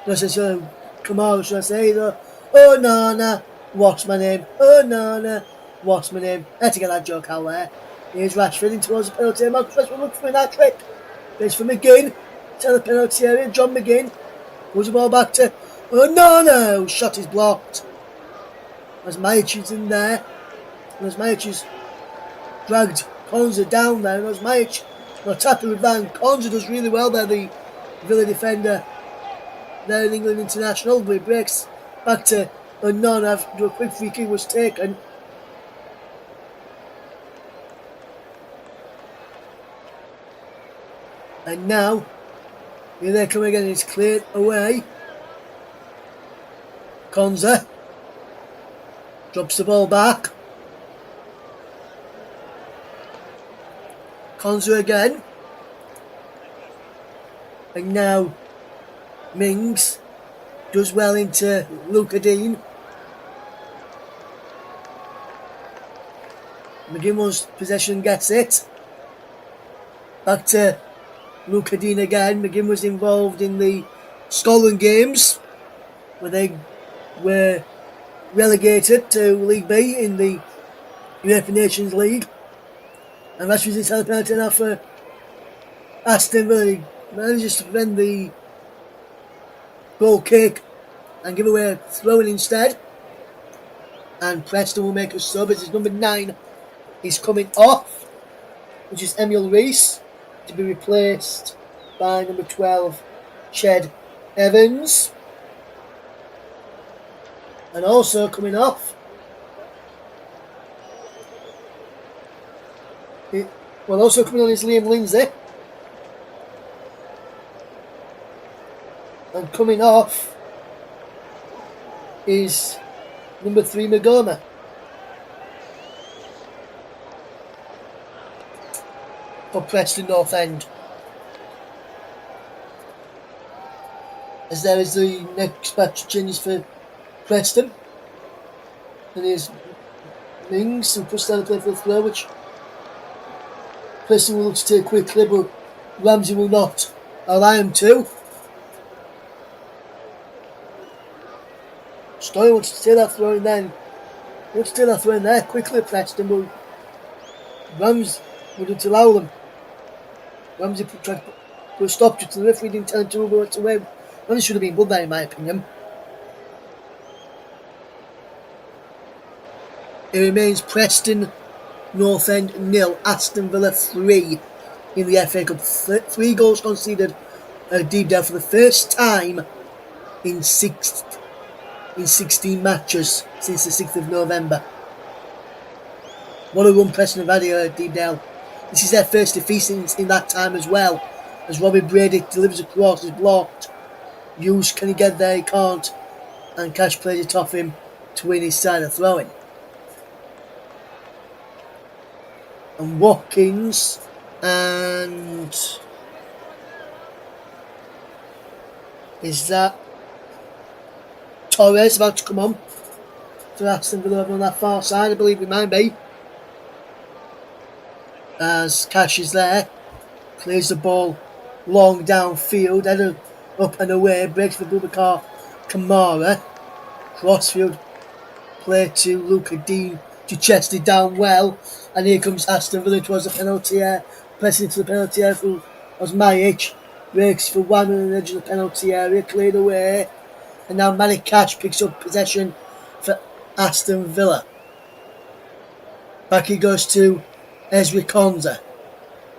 Speaker 5: No, Asensio, Kamara, should I say, though. Oh, Nana, what's my name? Oh, Nana. What's my name? I had to get that joke out there. Here's Rashford in towards the penalty area. Marcus Rashford looking for that trick. It's for McGinn. To the penalty area. John McGinn. Moves the ball back to... Oh no! Shot is blocked. As Majic is in there. And as Majic is dragged Konza down there. And as Majic not happy with that. And Konza does really well there, the Villa defender there in England International. But he breaks back to Unknown after a quick free kick was taken. And now, here they come again, it's cleared away. Konza drops the ball back. Konza again. And now, Mings does well into Luca Dean. McGinn wants possession, gets it. Back to Luca Dean again. McGinn was involved in the Scotland games where they were relegated to League B in the UEFA Nations League. And Rashford's inside the penalty now for Aston Villa. He manages to prevent the goal kick and give away a throw-in instead. And Preston will make a sub as his number 9 is coming off, which is Emil Rees, to be replaced by number 12, Ched Evans. And also coming off, also coming on is Liam Lindsay. And coming off is number 3, Magoma. For Preston North End. As there is the next batch changes for Preston. And here's Mings, who pushed down the play for the throw, which Preston will look to take quickly, but Ramsey will not allow him to. Story wants to take that throw in there. Wants to take that throw in there quickly, Preston, but Ramsey wouldn't allow them. Ramsey tried to put a stop to the referee, didn't tell him to go away. Well, it should have been blood there, in my opinion. It remains Preston North End 0, Aston Villa 3 in the FA Cup. 3 goals conceded at Deepdale for the first time in 16 matches since the 6th of November. What a run Preston have had here at Deepdale. This is their first defeat in that time as well, as Robbie Brady delivers a cross, is blocked. Hughes, can he get there? He can't. And Cash plays it off him to win his side of throwing. And Watkins and is that Torres about to come on for Aston Villa on that far side? I believe it might be. As Cash is there, clears the ball long downfield, headed up and away, breaks for Boubacar Kamara. Crossfield play to Luca Dean to chest it down well, and here comes Aston Villa towards the penalty area, pressing to the penalty area for Osmajic, breaks for one on the edge of the penalty area, cleared away, and now Manny Cash picks up possession for Aston Villa. Back he goes to Ezri Konza.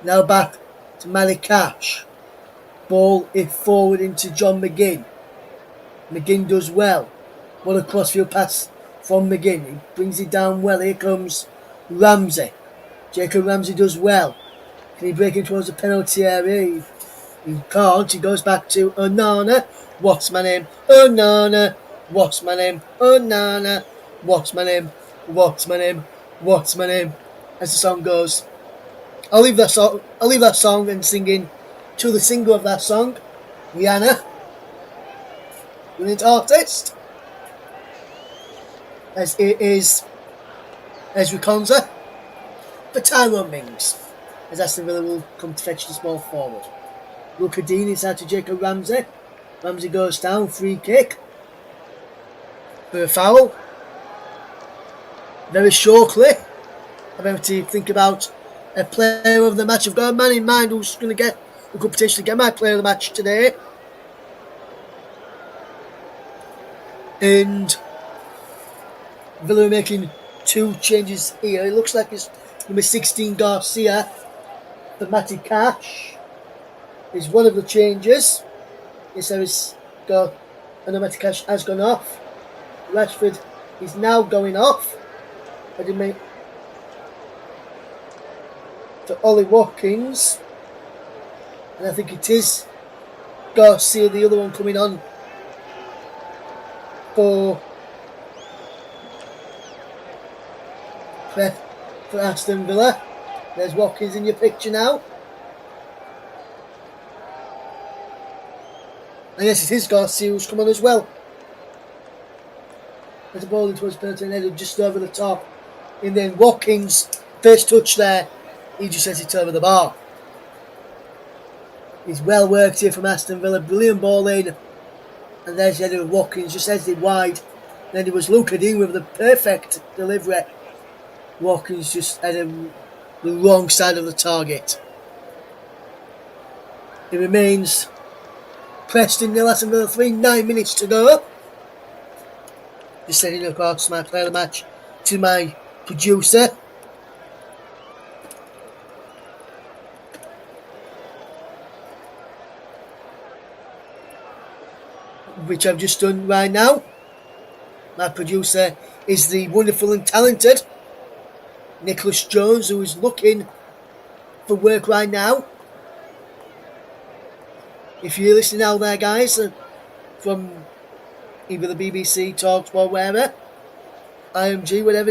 Speaker 5: Now back to Manny Cash. Ball it forward into John McGinn. McGinn does well. What a crossfield pass from McGinn. He brings it down well. Here comes Ramsey. Jacob Ramsey does well. Can he break in towards the penalty area? He can't. He goes back to Onana. What's my name? Onana. What's my name? Onana. What's my name? What's my name? What's my name? As the song goes. I'll leave that song and singing to the singer of that song, Rihanna, brilliant artist, as it is Ezri Konza for Tyrone Mings, as Aston Villa will come to fetch this ball forward. Luca Dean inside to Jacob Ramsey. Ramsey goes down, free kick for a foul. Very shortly, I'm going to think about a player of the match. I've got a man in mind who could potentially get my player of the match today. And Villa are making 2 changes here. It looks like it's number 16 Garcia for Matty Cash is one of the changes. Yes, there is and Matty Cash has gone off. Rashford is now going off. I did make to Ollie Watkins. And I think it is Garcia, the other one coming on for Aston Villa. There's Watkins in your picture now. And yes, it is Garcia who's come on as well. There's a ball into his penalty and headed just over the top. And then Watkins, first touch there, he just sets it over the bar. He's well worked here from Aston Villa. Brilliant ball in. And there's the header of Watkins, just heads it wide. Then it was Luca Dean with the perfect delivery. Watkins just headed the wrong side of the target. It remains Preston 0, Aston Villa 3, 9 minutes to go. Just sending across my player of the match to my producer. Which I've just done right now. My producer is the wonderful and talented Nicholas Jones, who is looking for work right now. If you're listening out there, guys, from either the BBC, Talksport, wherever, IMG, wherever,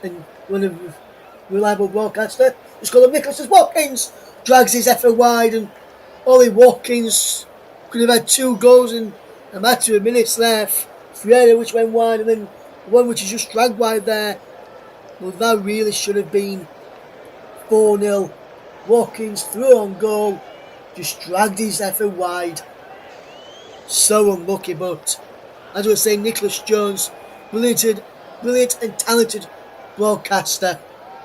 Speaker 5: and one of the reliable broadcaster, just called him Nicholas Watkins, drags his effort wide, and Ollie Watkins could have had 2 goals in a matter of minutes there. Freire, which went wide, and then one which is just dragged wide there. Well, that really should have been 4-0. Watkins threw on goal, just dragged his effort wide. So unlucky, but as I was saying, Nicholas Jones, brilliant and talented broadcaster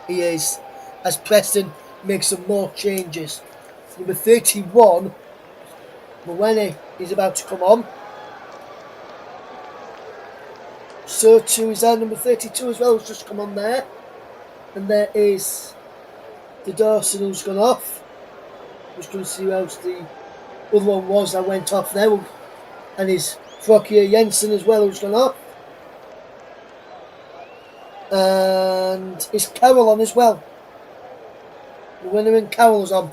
Speaker 5: he is, as Preston makes some more changes. Number 31, Mwene, is about to come on. So too is our number 32 as well, who's just come on there. And there is the Dawson who's gone off. Just going to see who else the other one was that went off there. And his Frockier Jensen as well, who's gone off. And is Carroll on as well. The winner and Carroll's on.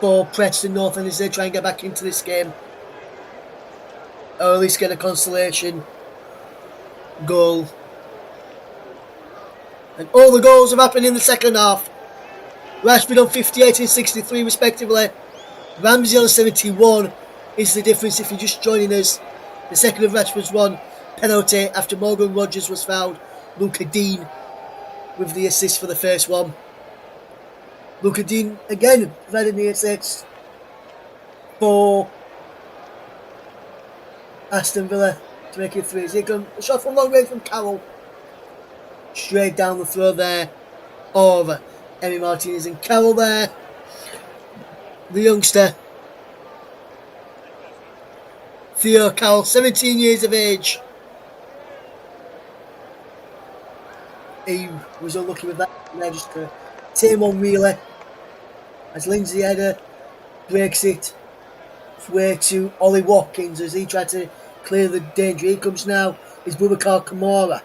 Speaker 5: For Preston North End as they try and get back into this game. Or at least get a consolation goal. And all the goals have happened in the second half. Rashford on 58 and 63 respectively. Ramsey on 71 is the difference if you're just joining us. The second of Rashford's one penalty after Morgan Rogers was fouled. Luca Dean with the assist for the first one. Luca Dean again providing the assist for Aston Villa to make it 3. Here comes a shot from long range from Carroll. Straight down the throat there of Emi Martinez, and Carroll there, the youngster Theo Carroll, 17 years of age. He was unlucky with that there, just to tame on really as Lindsay Eder breaks it way to Ollie Watkins as he tried to clear the danger. Here comes now is Boubacar Kamara.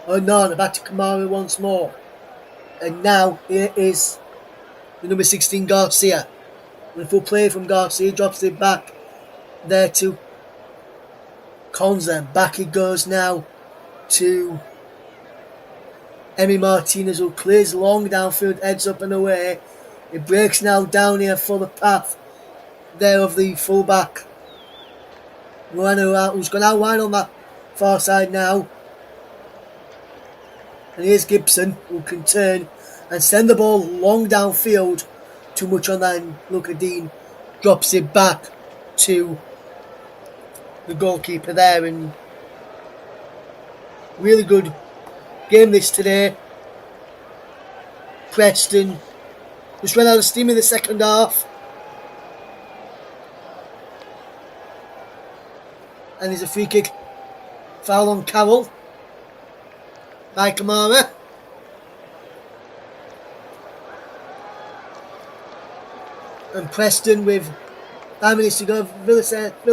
Speaker 5: Oh no, back to Kamara once more. And now here is the number 16 Garcia. Wonderful play from Garcia, drops it back there to Konza. Back it goes now to Emi Martinez, who clears long downfield, heads up and away. It breaks now down here for the path there of the fullback. Who's gone out wide on that far side now. And here's Gibson, who can turn and send the ball long downfield. Too much on that, and Luca Dean drops it back to the goalkeeper there. And really good game this today. Preston just ran out of steam in the second half. And there's a free kick foul on Carroll by Kamara. And Preston with 5 minutes to go. Villa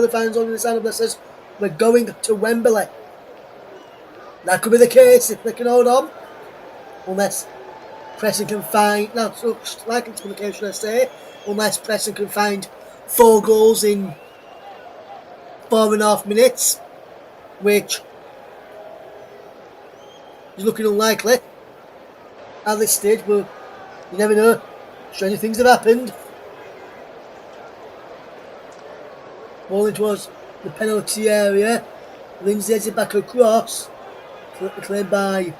Speaker 5: fans on the sound of that says we're going to Wembley. That could be the case if they can hold on. Unless Preston can find, now it looks like it's communication I say, unless Preston can find 4 goals in 4.5 minutes, which is looking unlikely at this stage, but you never know. Stranger things have happened. Ball towards the penalty area. Lindsay heads it back across. Cleared by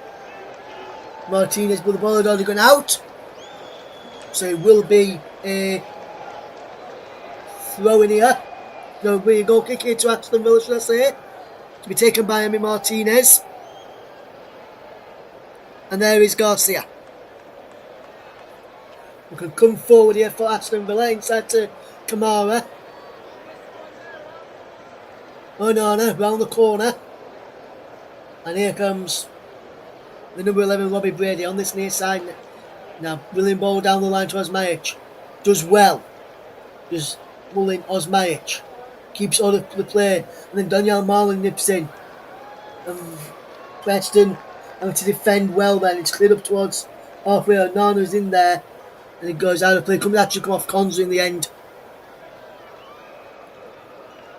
Speaker 5: Martinez, but the ball had already gone out. So it will be a throw in here. There will be a goal kick here to Aston Villa, should I say. To be taken by Emi Martinez. And there is Garcia. We can come forward here for Aston Villa, inside to Kamara. Onana round the corner. And here comes the number 11 Robbie Brady on this near side. Now brilliant ball down the line to Osmajic. Does well. Just mulling Osmajic. Keeps on the play. And then Daniel Marlin nips in. And Preston having to defend well then. It's cleared up towards halfway. Onana's in there. And it goes out of play. Comes actually come off Konza in the end.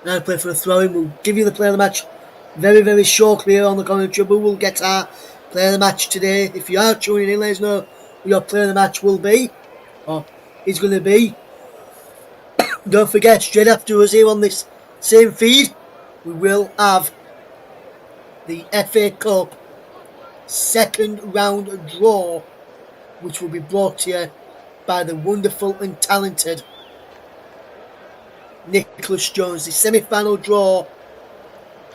Speaker 5: Now play for a throw-in. We'll give you the play of the match very, very shortly here on the commentary. But we'll get our play of the match today. If you are tuning in, let us know who your play of the match will be. Or is going to be. Don't forget, straight after us here on this same feed, we will have the FA Cup second round draw, which will be brought to you by the wonderful and talented Nicholas Jones. The semi-final draw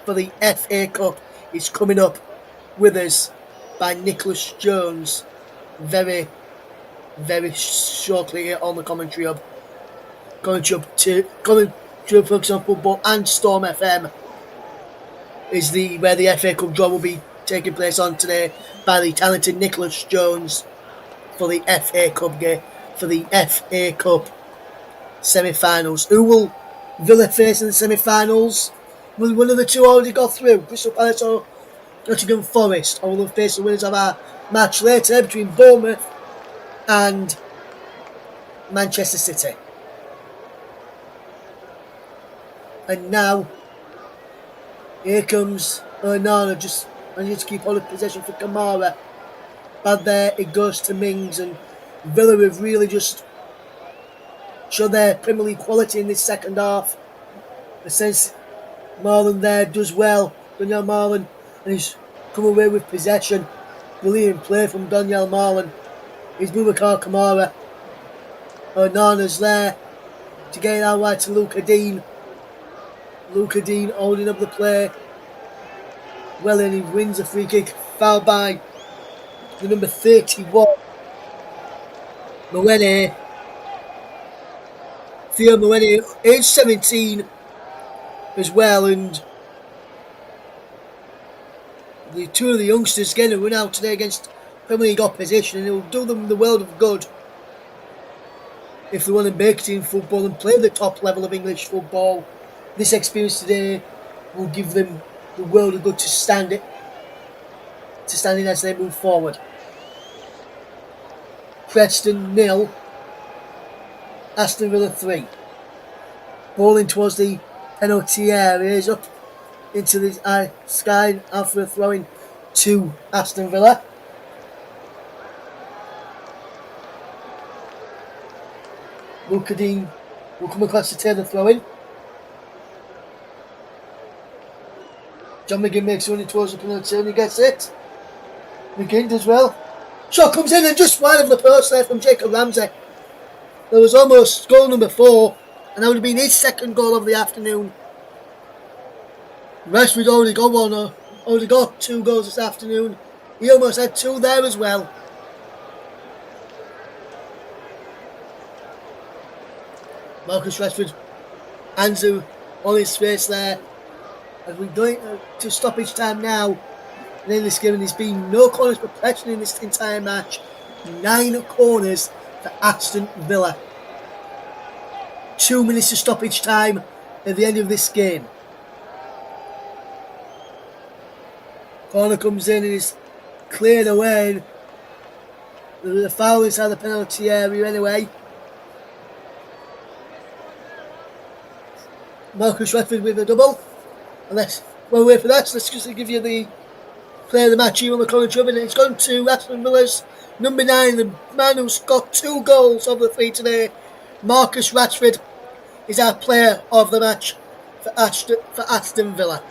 Speaker 5: for the FA Cup is coming up with us by Nicholas Jones very, very shortly here on the commentary hub. Commentary hub Focus on Football and Storm FM is where the FA Cup draw will be taking place on today by the talented Nicholas Jones for the FA Cup game, for the FA Cup semi-finals. Who will Villa face in the semi-finals? Will one of the two already got through? Crystal Palace or Nottingham Forest? Or will they face the winners of our match later between Bournemouth and Manchester City? And now, here comes Onana, just managing to keep hold of possession for Kamara. Bad there, it goes to Mings, and Villa have really just shown their Premier League quality in this second half. The sense Marlon there does well, Daniel Marlon, and he's come away with possession. Brilliant play from Daniel Marlon. He's Boubacar Kamara. Onana's there to get it out wide to Luca Dean. Luca Dean holding up the play. Well, and he wins a free kick. Fouled by the number 31. Mwene. Theo Mwene, age 17 as well, and the two of the youngsters getting a run out today against Premier League opposition, and it will do them the world of good if they want to make it in football and play the top level of English football. This experience today will give them the world of good to stand in as they move forward. Preston 0, Aston Villa 3. Bowling towards the penalty area, is up into the sky after a throw-in to Aston Villa. Luca Dean will come across to take the throw-in. John McGinn makes running towards the penalty and he gets it. McGinn does well. Shot comes in and just wide of the post there from Jacob Ramsey. There was almost goal number 4, and that would have been his second goal of the afternoon. Rashford already got 2 goals this afternoon. He almost had 2 there as well. Marcus Rashford, Anzu on his face there. As we're going to stoppage time now in this game, and there's been no corners for Preston in this entire match. 9 corners for Aston Villa. 2 minutes to stoppage time at the end of this game. Corner comes in and is cleared away. There was a foul inside the penalty area anyway. Marcus Rashford with a double. And we'll wait for that. Let's just give you the play of the match here on the commentary. And it's gone to Aston Villa's number 9, the man who's got 2 goals over the 3 today. Marcus Rashford is our player of the match for Aston Villa.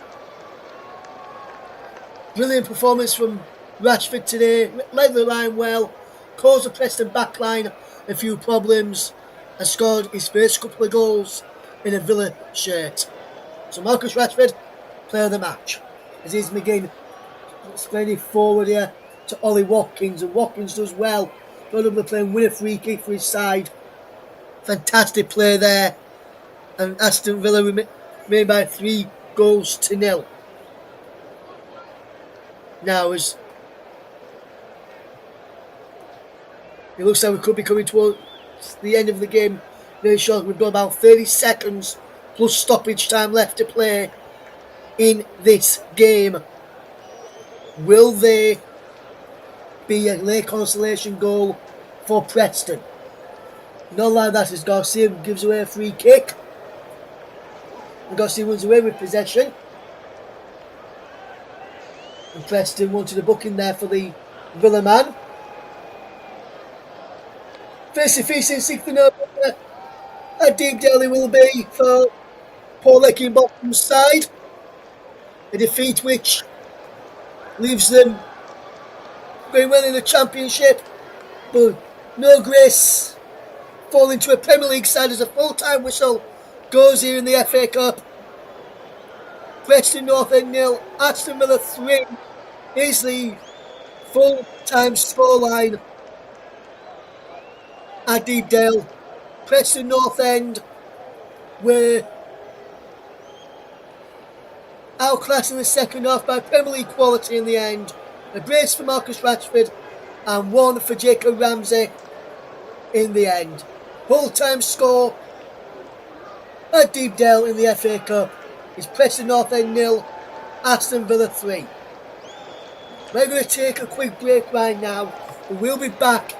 Speaker 5: Brilliant performance from Rashford today. Led the line well. Caused the Preston backline a few problems. And scored his first couple of goals in a Villa shirt. So Marcus Rashford, player of the match. As is McGinn spreading forward here to Ollie Watkins, and Watkins does well. Got up the play and win a free kick for his side. Fantastic play there. And Aston Villa remain by 3 goals to nil. Now, as it looks like we could be coming towards the end of the game very shortly. We've got about 30 seconds plus stoppage time left to play in this game. Will there be a late consolation goal for Preston? Not like that as Garcia gives away a free kick. And Garcia runs away with possession. And Preston wanted a booking there for the Villa man. Face-to-face in 6th of November at Deepdale will be for Paul Eckingbottom's side. A defeat which leaves them going well in the Championship, but no grace falling to a Premier League side as a full-time whistle goes here in the FA Cup. Preston North End 0, Aston Villa 3 is the full-time scoreline at Deepdale. Preston North End were outclassed in the second half by Premier League quality in the end. A brace for Marcus Rashford and one for Jacob Ramsey in the end. Full-time score at Deepdale in the FA Cup is Preston North End 0, Aston Villa 3. We're going to take a quick break right now, but we'll be back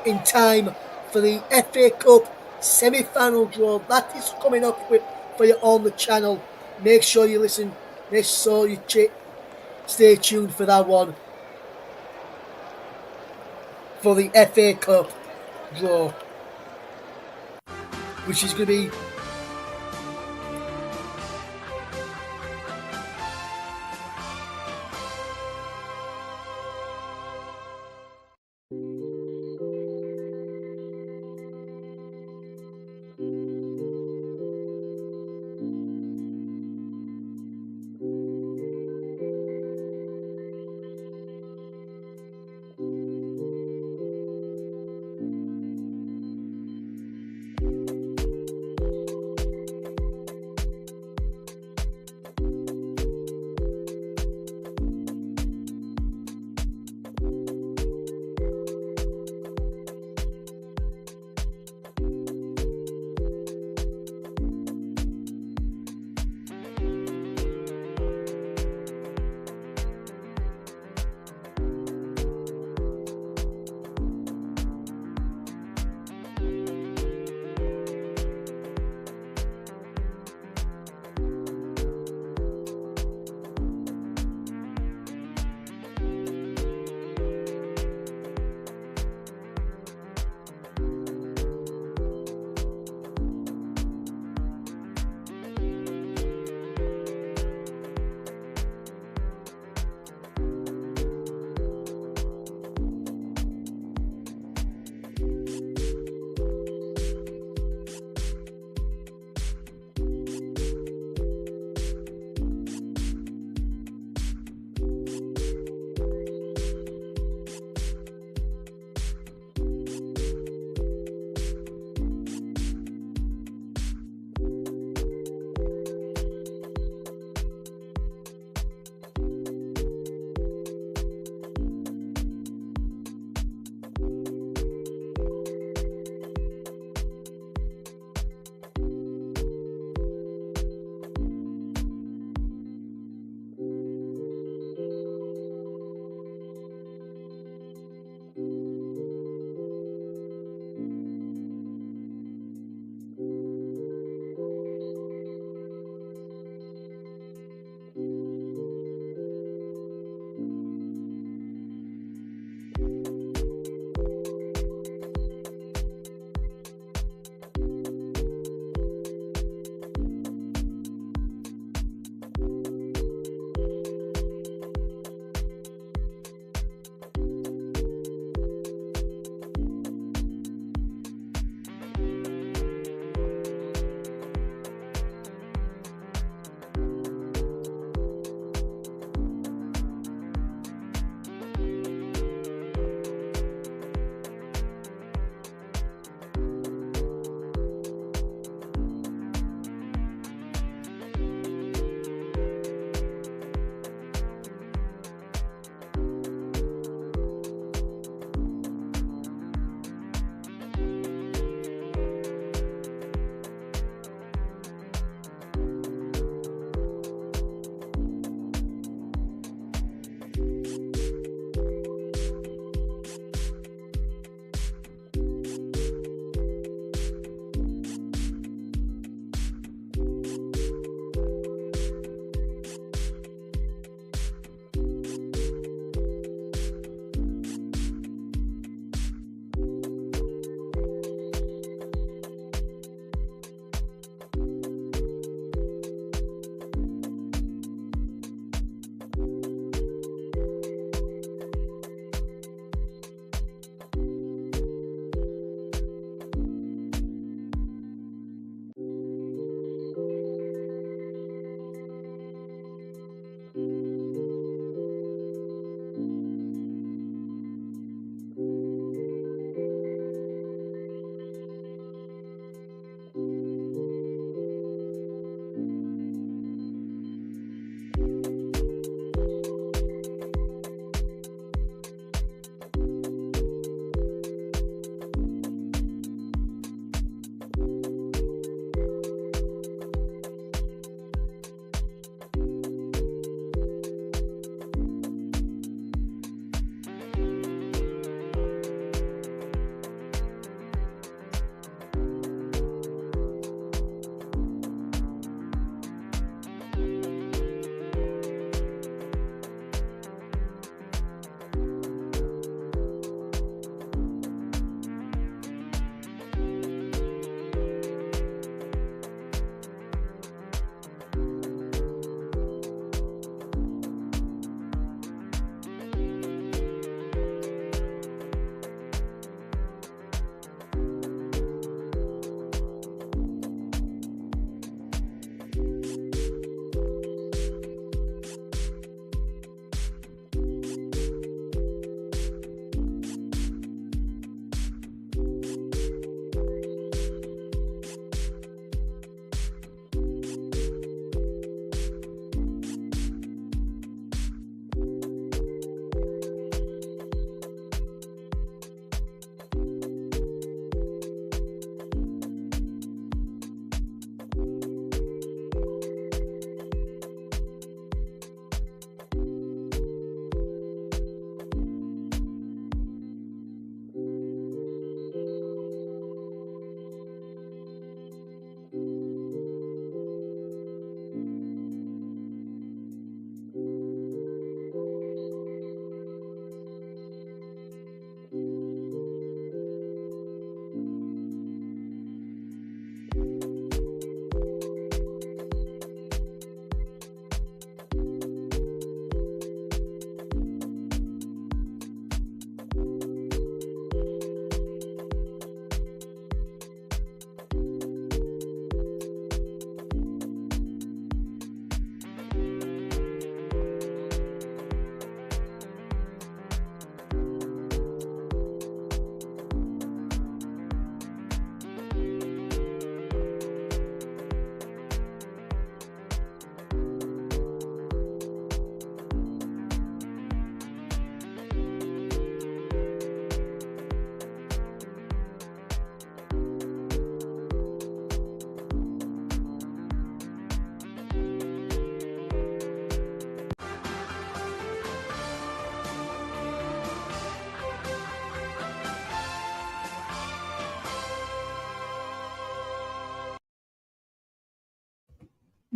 Speaker 5: in time for the FA Cup semi-final draw. That is coming up for you on the channel. Make sure you listen. Make sure you stay tuned for that one. For the FA Cup draw, which is going to be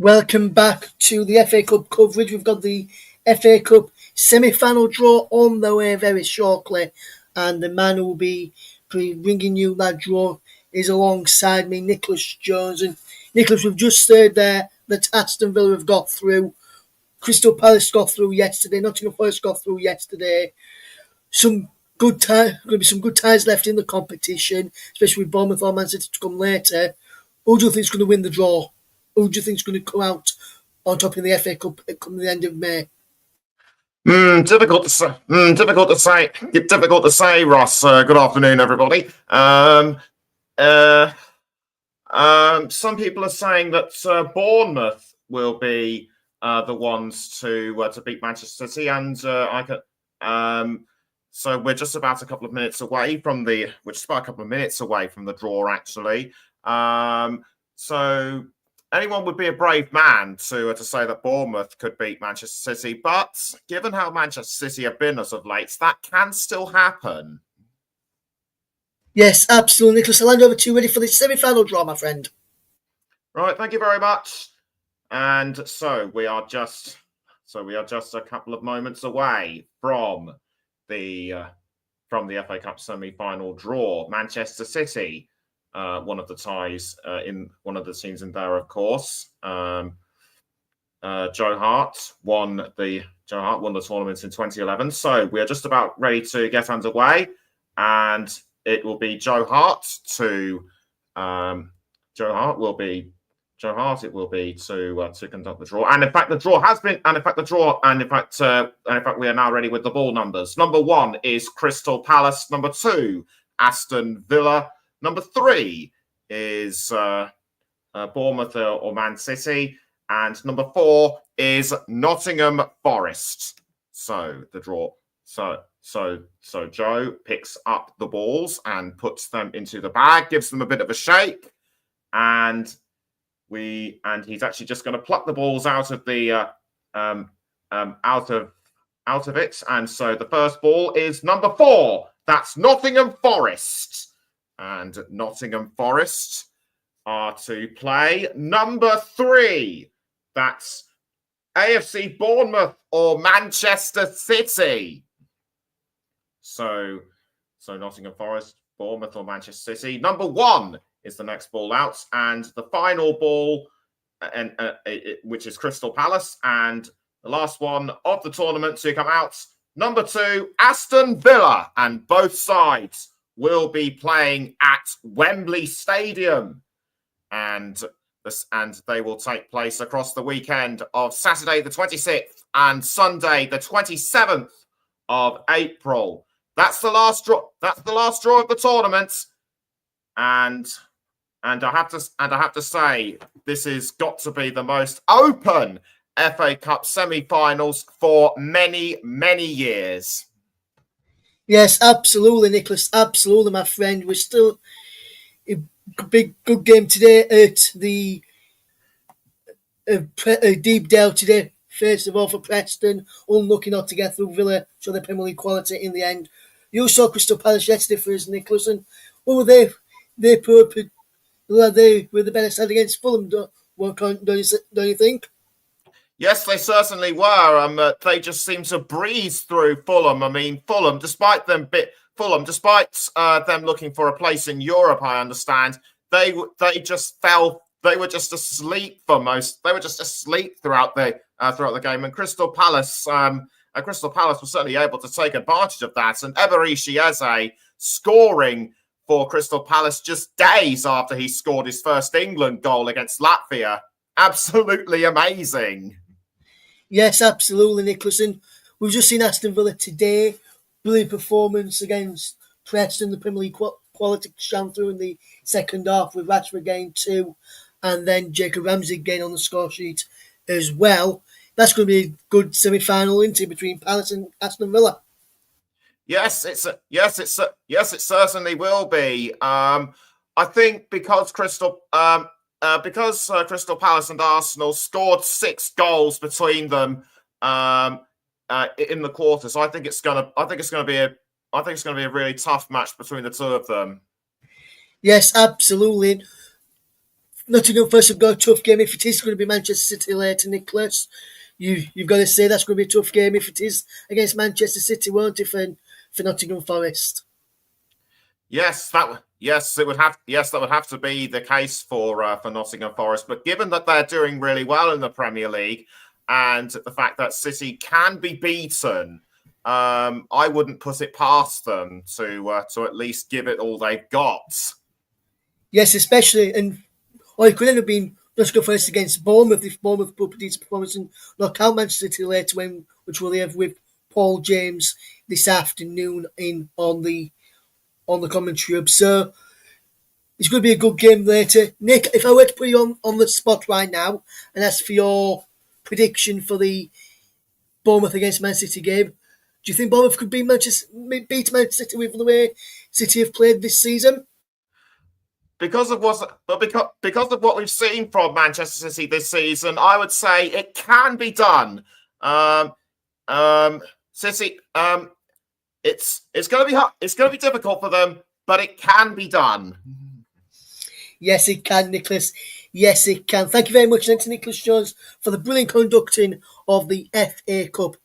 Speaker 5: Welcome back to the FA Cup coverage. We've got the FA Cup semi-final draw on the way very shortly, and the man who will be bringing you that draw is alongside me, Nicholas Jones. And Nicholas, we've just said there that Aston Villa have got through, Crystal Palace got through yesterday, Nottingham Forest got through yesterday. Going to be some good ties left in the competition, especially with Bournemouth or Man City to come later. Who do you think is going to win the draw? Who do you think is going to come out on top in the FA Cup come the end of May?
Speaker 6: Difficult to say. Difficult to say, Ross. Good afternoon, everybody. Some people are saying that Bournemouth will be the ones to beat Manchester City, and so we're just about a couple of minutes away from the draw, actually. So anyone would be a brave man to say that Bournemouth could beat Manchester City, but given how Manchester City have been as of late, that can still happen.
Speaker 5: Yes, absolutely, Nicholas. I'll hand over to you, ready for the semi-final draw, my friend.
Speaker 6: Right, thank you very much. And so we are just a couple of moments away from the FA Cup semi-final draw. Manchester City, one of the ties in one of the teams in there, of course. Joe Hart won the tournament in 2011. So we are just about ready to get underway, and it will be Joe Hart to conduct the draw. And in fact, the draw has been. And in fact, we are now ready with the ball numbers. Number 1 is Crystal Palace. Number 2, Aston Villa. Number 3 is Bournemouth or Man City, and number 4 is Nottingham Forest. So the draw. So Joe picks up the balls and puts them into the bag, gives them a bit of a shake, and he's actually just going to pluck the balls out of the out of it. And so the first ball is number 4. That's Nottingham Forest, and Nottingham Forest are to play number 3. That's AFC Bournemouth or Manchester City. So Nottingham Forest, Bournemouth or Manchester City. Number 1 is the next ball out, and the final ball, which is Crystal Palace, and the last one of the tournament to come out, number 2, Aston Villa, and both sides will be playing at Wembley Stadium, and they will take place across the weekend of Saturday the 26th and Sunday the 27th of April. That's the last draw. That's the last draw of the tournament, and I have to say, this has got to be the most open FA Cup semi-finals for many, many years.
Speaker 5: Yes, absolutely, Nicholas. Absolutely, my friend. We're still a good game today at the Deepdale today. First of all, for Preston, unlucky not to get through. Villa show their Premier League quality in the end. You saw Crystal Palace yesterday for us, Nicholas, and what were they? They were the better side against Fulham. Don't you think?
Speaker 6: Yes, they certainly were. They just seemed to breeze through Fulham. I mean, Fulham, despite them looking for a place in Europe, I understand they just fell. They were just asleep for most. They were just asleep throughout the game. And Crystal Palace was certainly able to take advantage of that. And Eberechi Eze scoring for Crystal Palace just days after he scored his first England goal against Latvia. Absolutely amazing.
Speaker 5: Yes, absolutely, Nicholas. And we've just seen Aston Villa today. Brilliant performance against Preston. The Premier League quality shone through in the second half with Rashford getting 2 and then Jacob Ramsey getting on the score sheet as well. That's going to be a good semi-final between Palace and Aston Villa.
Speaker 6: Yes, it certainly will be. I think because Crystal Palace and Arsenal scored 6 goals between them in the quarters, I think it's going to be a really tough match between the two of them.
Speaker 5: Yes, absolutely. Nottingham Forest have got a tough game. If it is going to be Manchester City later, Nicholas, you've got to say that's going to be a tough game if it is against Manchester City, won't it, for Nottingham Forest?
Speaker 6: Yes, that would have to be the case for Nottingham Forest. But given that they're doing really well in the Premier League, and the fact that City can be beaten, I wouldn't put it past them to at least give it all they've got.
Speaker 5: Yes, especially, and it could end up being Nottingham Forest against Bournemouth if Bournemouth put a decent performance and knock out Manchester City later, which we'll have with Paul James this afternoon on the commentary hub. So it's going to be a good game later. Nick, if I were to put you on the spot right now and ask for your prediction for the Bournemouth against Man City game, do you think Bournemouth could beat Manchester City with the way City have played this season?
Speaker 6: Because of what we've seen from Manchester City this season, I would say it can be done. City, it's going to be hard. It's going to be difficult for them, but it can be done.
Speaker 5: Yes, it can, Nicholas. Yes, it can. Thank you very much, to Nicholas Jones, for the brilliant conducting of the FA Cup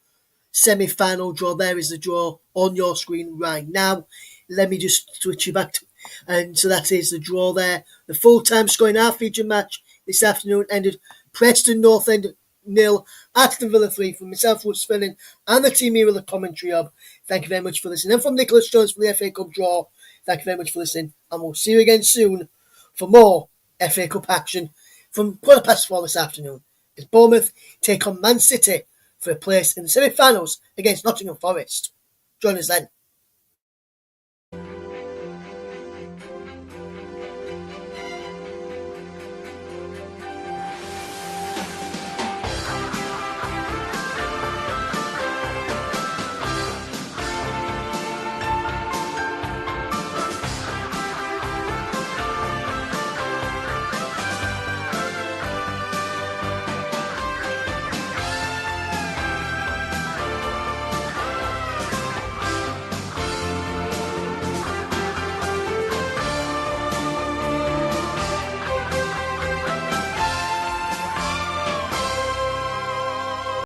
Speaker 5: semi-final draw. There is the draw on your screen right now. Let me just switch you back to, and so that is the draw there. The full-time scoring half feature match this afternoon ended Preston North End 0, Aston Villa 3 from myself, Wood Spinning, and the team here with the commentary hub. Thank you very much for listening. And from Nicholas Jones for the FA Cup draw, thank you very much for listening, and we'll see you again soon for more FA Cup action from 4:15 this afternoon. As Bournemouth take on Man City for a place in the semi-finals against Nottingham Forest. Join us then.